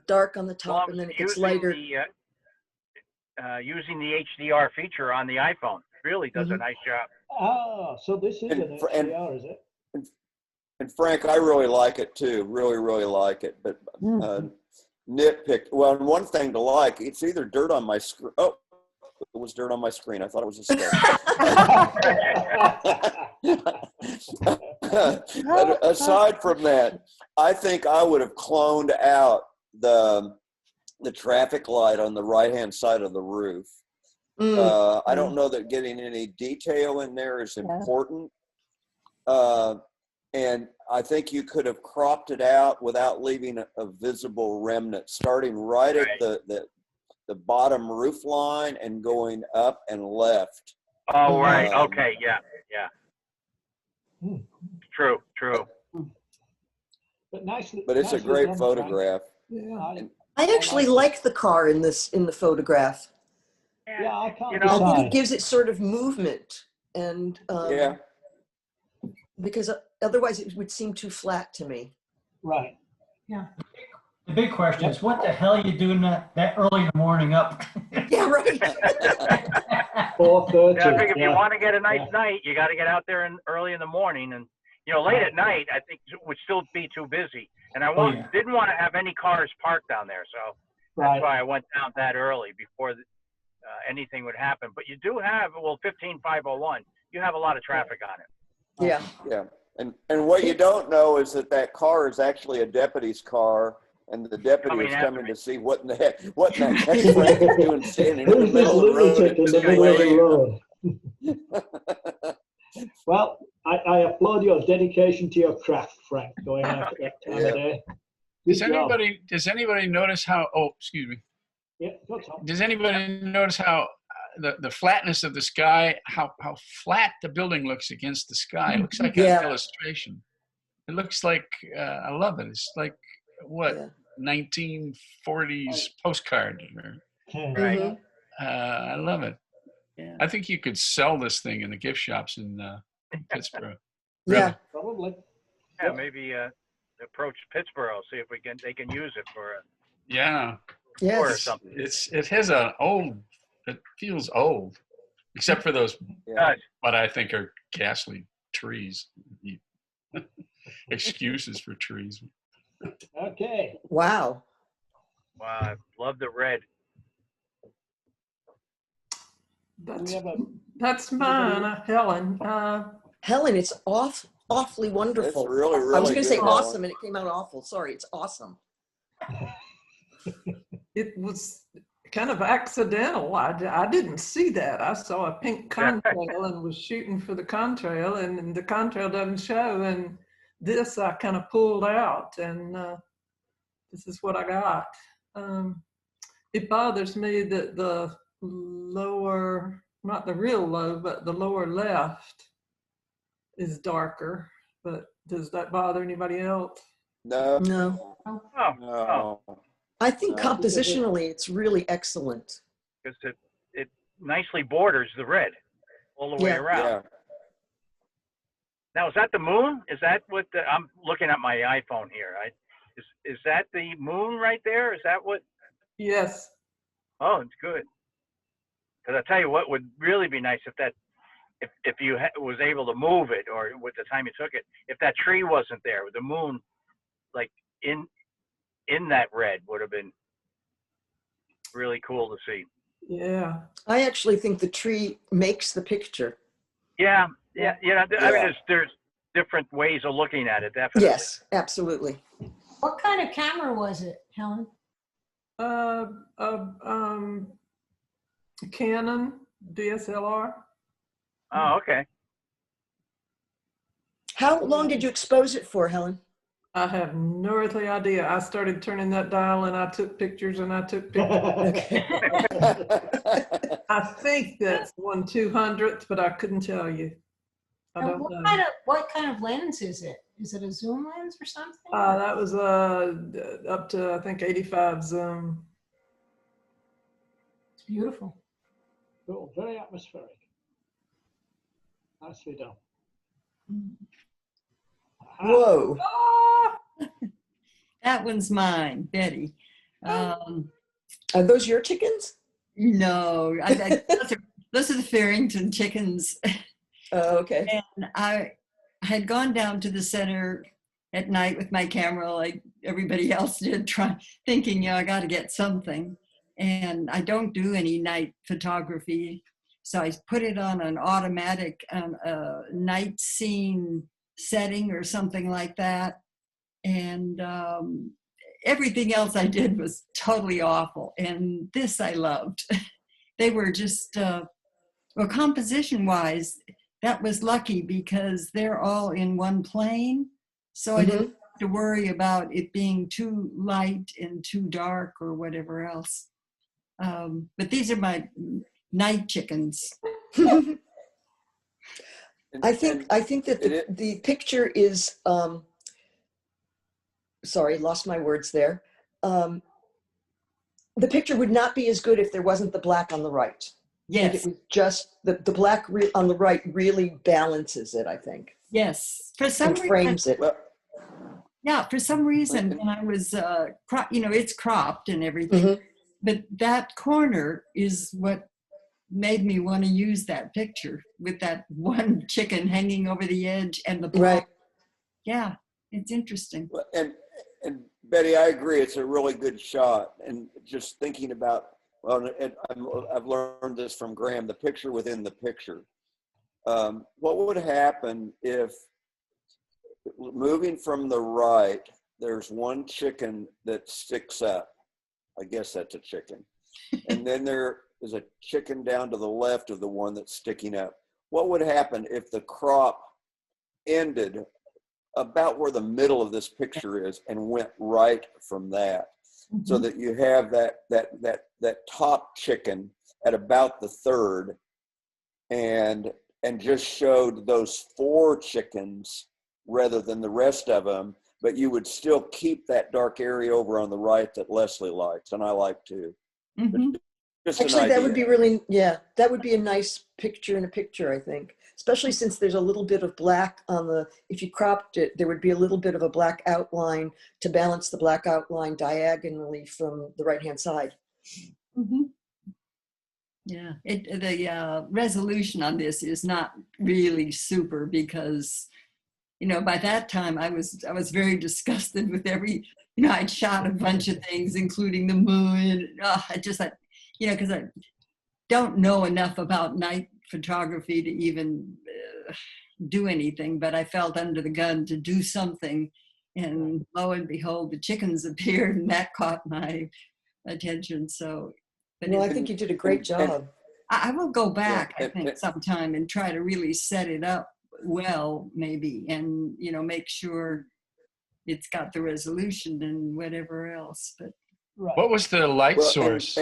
dark on the top and then it gets lighter. Using the HDR feature on the iPhone really does a nice job. Oh, so this is an HDR, is it? And Frank, I really like it too. Really, really like it. But nitpick. Well, one thing to like, it's either dirt on my screen. Oh, it was dirt on my screen. I thought it was a sketch. But aside from that, I think I would have cloned out the traffic light on the right-hand side of the roof. I don't know that getting any detail in there is important. And I think you could have cropped it out without leaving a visible remnant, starting right at the bottom roof line and going up and left. Oh, right. Okay. Yeah. True. But it's a great photograph. Yeah. I actually like the car in the photograph. Yeah, I can't I think it gives it sort of movement, and because otherwise it would seem too flat to me. Right. Yeah. The big question is, what the hell are you doing that early in the morning up? Yeah, right. 4:30. Yeah, I think if you want to get a nice night, you got to get out there early in the morning, and late at night, I think it would still be too busy. And I didn't want to have any cars parked down there, so that's why I went down that early before anything would happen. But you do have 15501. You have a lot of traffic on it. Yeah. And what you don't know is that car is actually a deputy's car, and the deputy is coming to see what in the heck Frank is doing standing in the middle of the road. Well, I applaud your dedication to your craft, Frank, going out at that time of day. Does anybody notice how? Oh, excuse me. Yeah, go on. Does anybody notice how the flatness of the sky? How flat the building looks against the sky? It looks like an illustration. It looks like I love it. It's like what 1940s postcard. Right. I love it. Yeah. I think you could sell this thing in the gift shops in Pittsburgh. Yeah, probably. Yeah, maybe approach Pittsburgh, see if they can use it for or something. It has it feels old, except for those what I think are ghastly trees. Excuses for trees. Okay. Wow. I love the red. That's mine, Helen. Helen, it's awfully wonderful. It's really, really I was going to say good, awesome, and it came out awful. Sorry, it's awesome. It was kind of accidental. I didn't see that. I saw a pink contrail and was shooting for the contrail, and the contrail doesn't show. And this I kind of pulled out, and this is what I got. It bothers me that the lower not the real low, but the lower left is darker. But does that bother anybody else? No. No. No. I think No. compositionally it's really excellent. Because it nicely borders the red all the way Yeah. around. Yeah. Now, is that the moon? Is that what I'm looking at my iPhone here? Is that the moon right there? Is that what? Yes. Oh, it's good. Because I tell you what would really be nice if you was able to move it, or with the time you took it, if that tree wasn't there, the moon, like in that red, would have been really cool to see. Yeah. I actually think the tree makes the picture. Yeah. I mean, there's different ways of looking at it, definitely. Yes, absolutely. What kind of camera was it, Helen? Canon DSLR. Oh, okay. How long did you expose it for, Helen? I have no earthly idea. I started turning that dial and I took pictures and I took pictures. I think that's 1/200th, but I couldn't tell you. I don't know. What kind of lens is it? Is it a zoom lens or something? That was up to, I think, 85 zoom. It's beautiful. Cool. Very atmospheric. Nicely done. Whoa. That one's mine, Betty. Are those your chickens? No, those are the Farrington chickens. Oh, okay. And I had gone down to the center at night with my camera like everybody else did, thinking, I got to get something. And I don't do any night photography. So I put it on an automatic night scene setting or something like that. And everything else I did was totally awful. And this I loved. They were just, composition-wise, that was lucky because they're all in one plane. So I didn't have to worry about it being too light and too dark or whatever else. But these are my night chickens. I think that the picture is, sorry, lost my words there. The picture would not be as good if there wasn't the black on the right. Yes. It was just the black on the right really balances it, I think. Yes. For some reason. Frames it. Yeah, for some reason, when I was, it's cropped and everything, but that corner is what made me want to use that picture with that one chicken hanging over the edge and the black. Right. Yeah, it's interesting. And Betty, I agree. It's a really good shot. And just thinking about, and I've learned this from Graham, the picture within the picture. What would happen if, moving from the right, there's one chicken that sticks up? I guess that's a chicken. And then there is a chicken down to the left of the one that's sticking up. What would happen if the crop ended about where the middle of this picture is and went right from that? So that you have that top chicken at about the third, and just showed those 4 chickens rather than the rest of them, but you would still keep that dark area over on the right that Leslie likes, and I like too. Actually, that would be really, that would be a nice picture in a picture, I think. Especially since there's a little bit of black on the, if you cropped it, there would be a little bit of a black outline to balance the black outline diagonally from the right-hand side. Yeah, the resolution on this is not really super because, by that time I was very disgusted with every, I'd shot a bunch of things, including the moon. I just thought, because I don't know enough about night photography to even do anything, but I felt under the gun to do something, and lo and behold, the chickens appeared, and that caught my attention. So, I think you did a great job. I will go back, I think, sometime and try to really set it up well, maybe, and make sure it's got the resolution and whatever else. But what was the light source?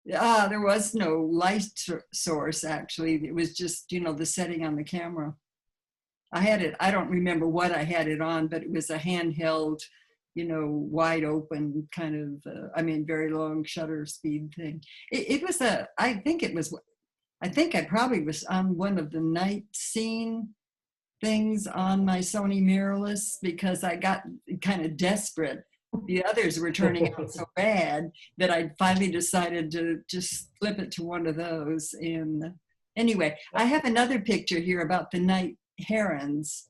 There was no light source, actually. It was just, the setting on the camera. I had it, I don't remember what I had it on, but it was a handheld, wide open kind of, very long shutter speed thing. I think I probably was on one of the night scene things on my Sony mirrorless because I got kind of desperate. The others were turning out so bad that I finally decided to just flip it to one of those. And anyway, I have another picture here about the night herons.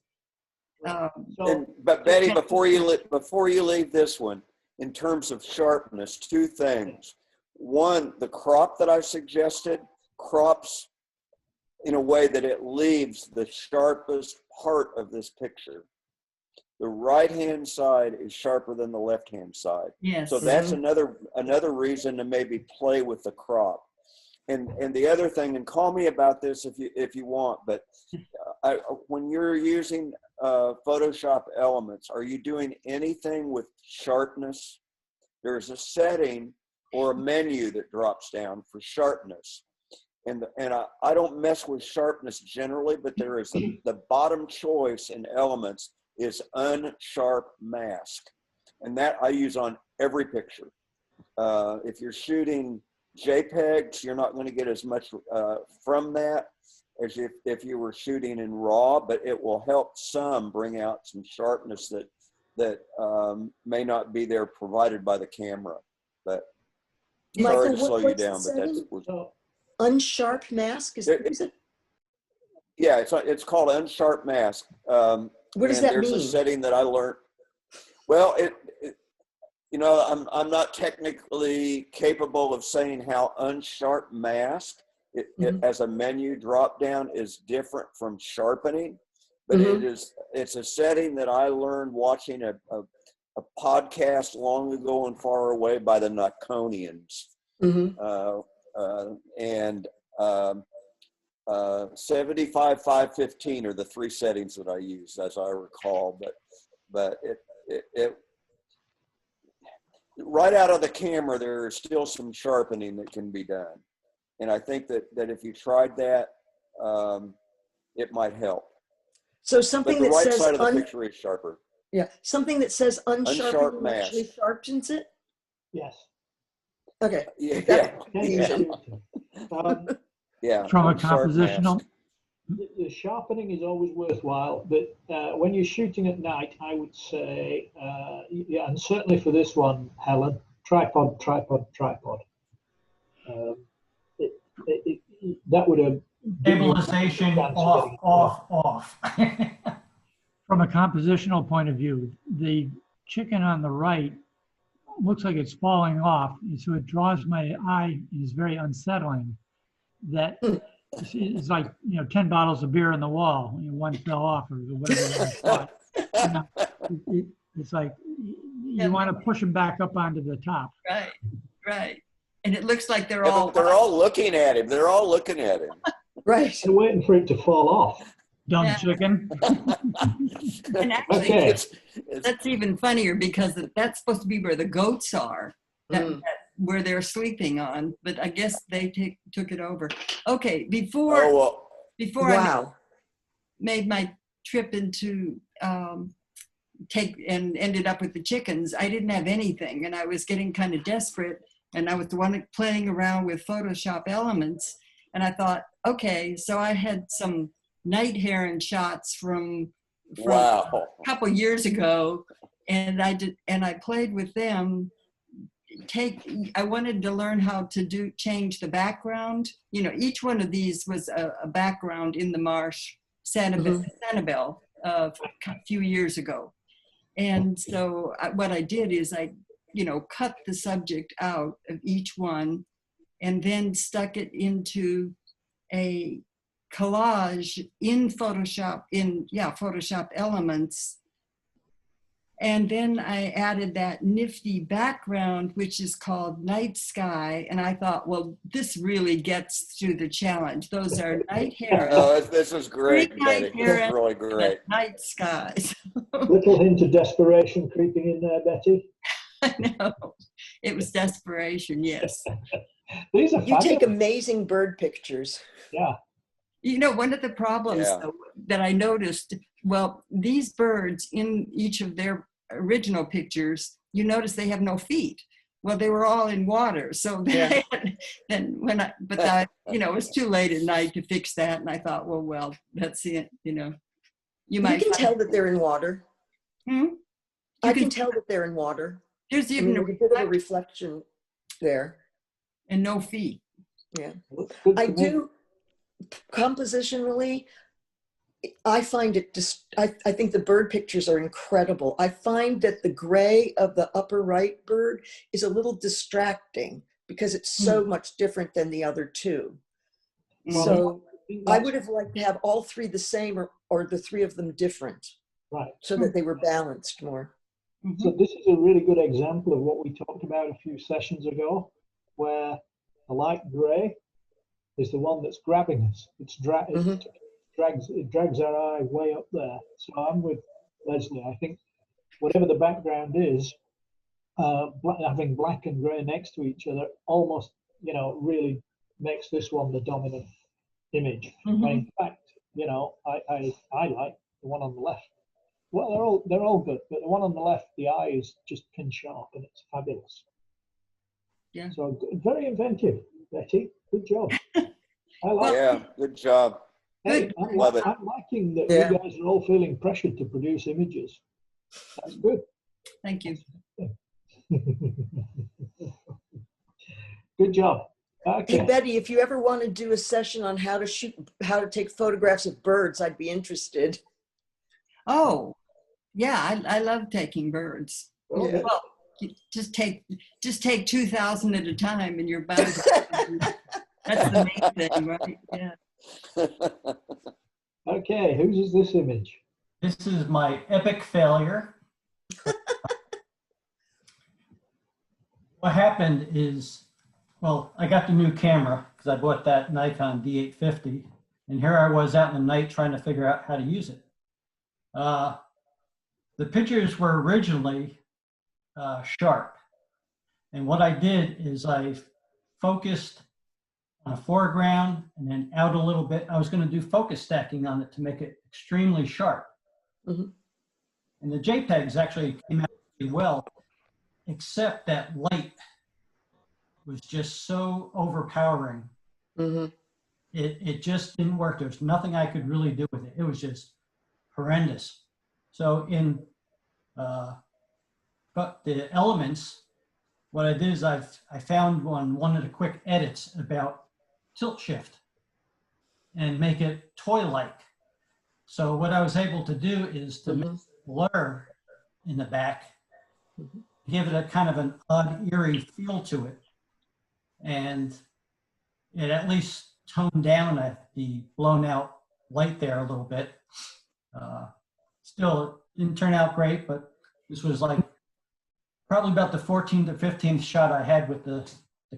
But Betty, before you leave this one, in terms of sharpness, two things. One, the crop that I suggested crops in a way that it leaves the sharpest part of this picture. The right-hand side is sharper than the left-hand side. Yes. So that's another reason to maybe play with the crop. And the other thing, and call me about this if you want, but when you're using Photoshop elements, are you doing anything with sharpness? There's a setting or a menu that drops down for sharpness. And I don't mess with sharpness generally, but there is the bottom choice in elements is unsharp mask. And that I use on every picture. If you're shooting JPEGs, you're not going to get as much from that as if you were shooting in RAW, but it will help some bring out some sharpness that may not be there provided by the camera. But sorry to slow you down, but that's unsharp mask. Is it? Yeah, it's called unsharp mask. What does that mean? There's a setting that I learned. Well, I'm not technically capable of saying how unsharp mask as a menu drop down is different from sharpening, but it's a setting that I learned watching a podcast long ago and far away by the Naconians. 75, 5, 15 are the three settings that I use, as I recall. But it right out of the camera, there is still some sharpening that can be done, and I think that if you tried that, it might help. So something that says side of the picture is sharper. Yeah, something that says unsharp mask actually sharpens it. Yes. Okay. Yeah. From a compositional. The sharpening is always worthwhile, but when you're shooting at night, I would say, and certainly for this one, Helen, tripod. That would have stabilization off. From a compositional point of view, the chicken on the right looks like it's falling off, and so it draws my eye and is very unsettling. That it's like, 10 bottles of beer on the wall, one fell off or whatever you thought. It's like you want to push them back up onto the top. Right. And it looks like they're all looking at him. They're all looking at him. Right. They're waiting for it to fall off. Dumb chicken. And actually, that's even funnier because that's supposed to be where the goats are, where they're sleeping on. But I guess they took it over. Okay, before I made my trip into and ended up with the chickens, I didn't have anything, and I was getting kind of desperate. And I was the one playing around with Photoshop elements, and I thought, okay, so I had some night heron shots from a couple years ago, and I played with them. I wanted to learn how to change the background. Each one of these was a background in the marsh, Sanibel, a few years ago. And so what I did is I cut the subject out of each one and then stuck it into a collage in Photoshop elements. And then I added that nifty background, which is called Night Sky. And I thought, well, this really gets to the challenge. Those are night herons. Oh, this is great, Betty. This is really great. Night skies. Little hint of desperation creeping in there, Betty. I know. It was desperation, yes. These are You fabulous. take amazing bird pictures. Yeah. You know, one of the problems though, that I noticed, well, these birds in each of their original pictures, you notice they have no feet. Well, they were all in water. So then when you know, it was too late at night to fix that. And I thought, well, that's it, you know. You can tell that they're in water. I can tell that they're in water. There's even a bit of a reflection there. And no feet. Yeah. I do, compositionally, I find it just, I think the bird pictures are incredible. I find that the gray of the upper right bird is a little distracting because it's so much different than the other two. So I would have liked to have all three the same or the three of them different. Right. So that they were balanced more. So this is a really good example of what we talked about a few sessions ago, where the light gray is the one that's grabbing us. It drags our eye way up there. So I'm with Leslie. I think whatever the background is, having black and gray next to each other almost, you know, really makes this one the dominant image. But in fact, you know, I like the one on the left. Well, they're all good, but the one on the left, the eye is just pin sharp, and it's fabulous. Yeah. So very inventive, Betty. Good job. I like. Yeah, good job. Hey, Love it. I'm liking that you guys are all feeling pressured to produce images. That's good. Thank you. Good job. Okay. Hey, Betty, if you ever want to do a session on how to take photographs of birds, I'd be interested. Oh, yeah, I love taking birds. Yeah. Well, just take 2,000 at a time, and you're bound to. That's the main thing, right? Yeah. Okay, whose is this image? This is my epic failure. What happened is, well, I got the new camera because I bought that Nikon D850, and here I was out in the night trying to figure out how to use it. The pictures were originally sharp, and what I did is I focused on a foreground and then out a little bit. I was going to do focus stacking on it to make it extremely sharp. And the JPEGs actually came out pretty well, except that light was just so overpowering. It just didn't work. There's nothing I could really do with it. It was just horrendous. So but the elements, what I did is I found one of the quick edits about tilt shift and make it toy-like. So what I was able to do is to make blur in the back, give it a kind of an odd, eerie feel to it. And it at least toned down the blown out light there a little bit. Still, it didn't turn out great, but this was like probably about the 14th or 15th shot I had with the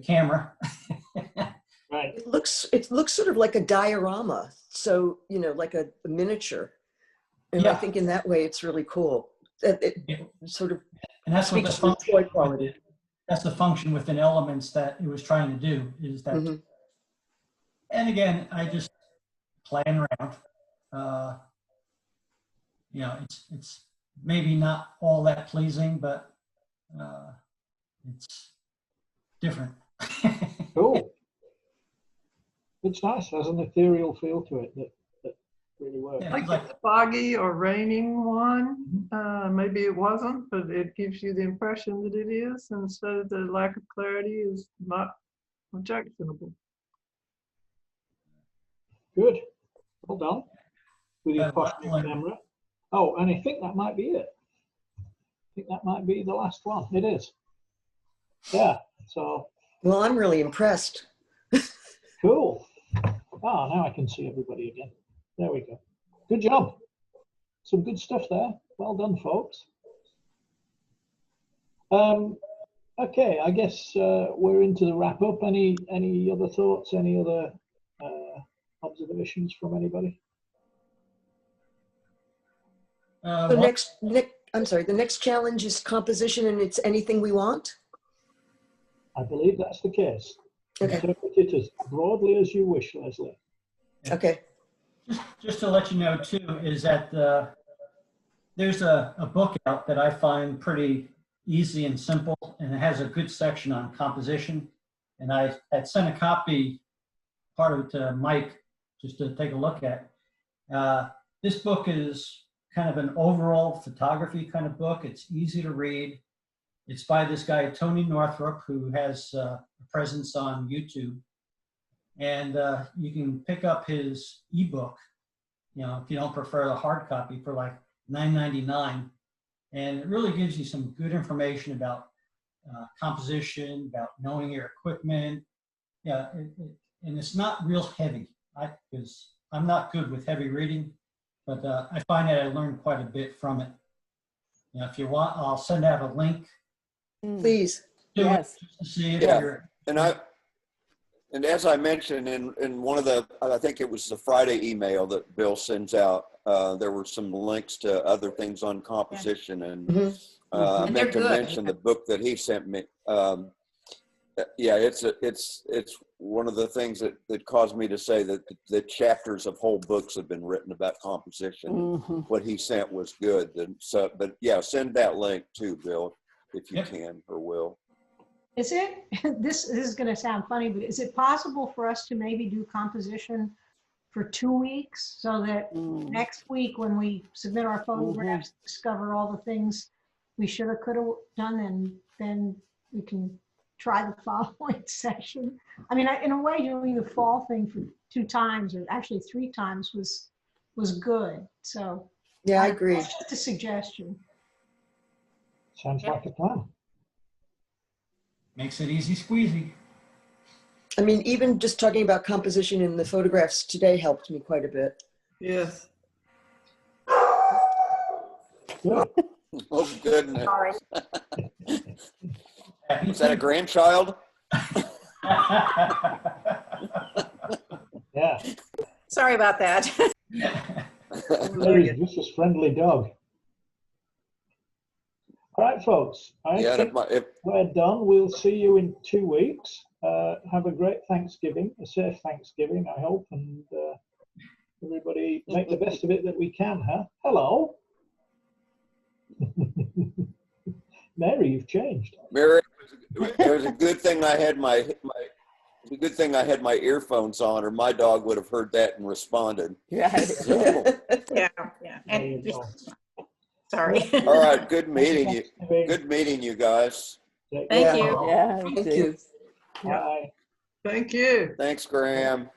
camera. Right. It looks sort of like a diorama. So, you know, like a miniature. And I think in that way, it's really cool. It sort of that's speaks what to toy quality. That's the function within Elements that it was trying to do, is that. And again, I just playing around. You know, it's maybe not all that pleasing, but it's different. Cool. It's nice. It has an ethereal feel to it that really works. Yeah, Like a foggy or raining one. Maybe it wasn't, but it gives you the impression that it is, and so the lack of clarity is not objectionable. Good. Well done. With your cosmic camera. Oh, and I think that might be it. I think that might be the last one. It is. Yeah. So. Well, I'm really impressed. Cool. Ah, now I can see everybody again. There we go. Good job. Some good stuff there. Well done, folks. Okay, I guess we're into the wrap up. Any other thoughts? Any other observations from anybody? The next challenge is composition, and it's anything we want. I believe that's the case. Okay. Interpret it as broadly as you wish, Leslie. Okay. Just to let you know too, is that there's a book out that I find pretty easy and simple, and it has a good section on composition. And I had sent a copy, part of it to Mike, just to take a look at. This book is kind of an overall photography kind of book. It's easy to read. It's by this guy, Tony Northrup, who has a presence on YouTube. And you can pick up his ebook, you know, if you don't prefer the hard copy, for like $9.99. And it really gives you some good information about composition, about knowing your equipment. Yeah, and it's not real heavy, because I'm not good with heavy reading, but I find that I learned quite a bit from it. You know, if you want, I'll send out a link. Please. Yes. To see if Yeah. you're. And as I mentioned in one of the, I think it was the Friday email that Bill sends out, there were some links to other things on composition, and I meant to mention the book that he sent me. Yeah, it's one of the things that caused me to say that the chapters of whole books have been written about composition. What he sent was good. And so, but yeah, send that link too, Bill, if you can or will. Is it, this is going to sound funny, but is it possible for us to maybe do composition for 2 weeks, so that next week when we submit our photographs, discover all the things we should have, could have done, and then we can try the following session? I mean, in a way, doing the fall thing for 2 times, or actually 3 times, was good. So yeah, I agree. That's just a suggestion. Sounds like a plan. Makes it easy squeezy. I mean, even just talking about composition in the photographs today helped me quite a bit. Yes. Good. Oh, goodness. Sorry. Is that a grandchild? Yeah. Sorry about that. Larry's just a friendly dog. All right, folks. I think we're done. We'll see you in 2 weeks. Have a great Thanksgiving, a safe Thanksgiving, I hope, and everybody make the best of it that we can, huh? Hello. Mary, you've changed. Mary, it was a good thing I had it's a good thing I had my earphones on, or my dog would have heard that and responded. Yeah. So. Yeah. And, sorry. All right. Good meeting you. Good meeting you guys. Thank you. Yeah. Thank you. Bye. Thank you. Thanks, Graham.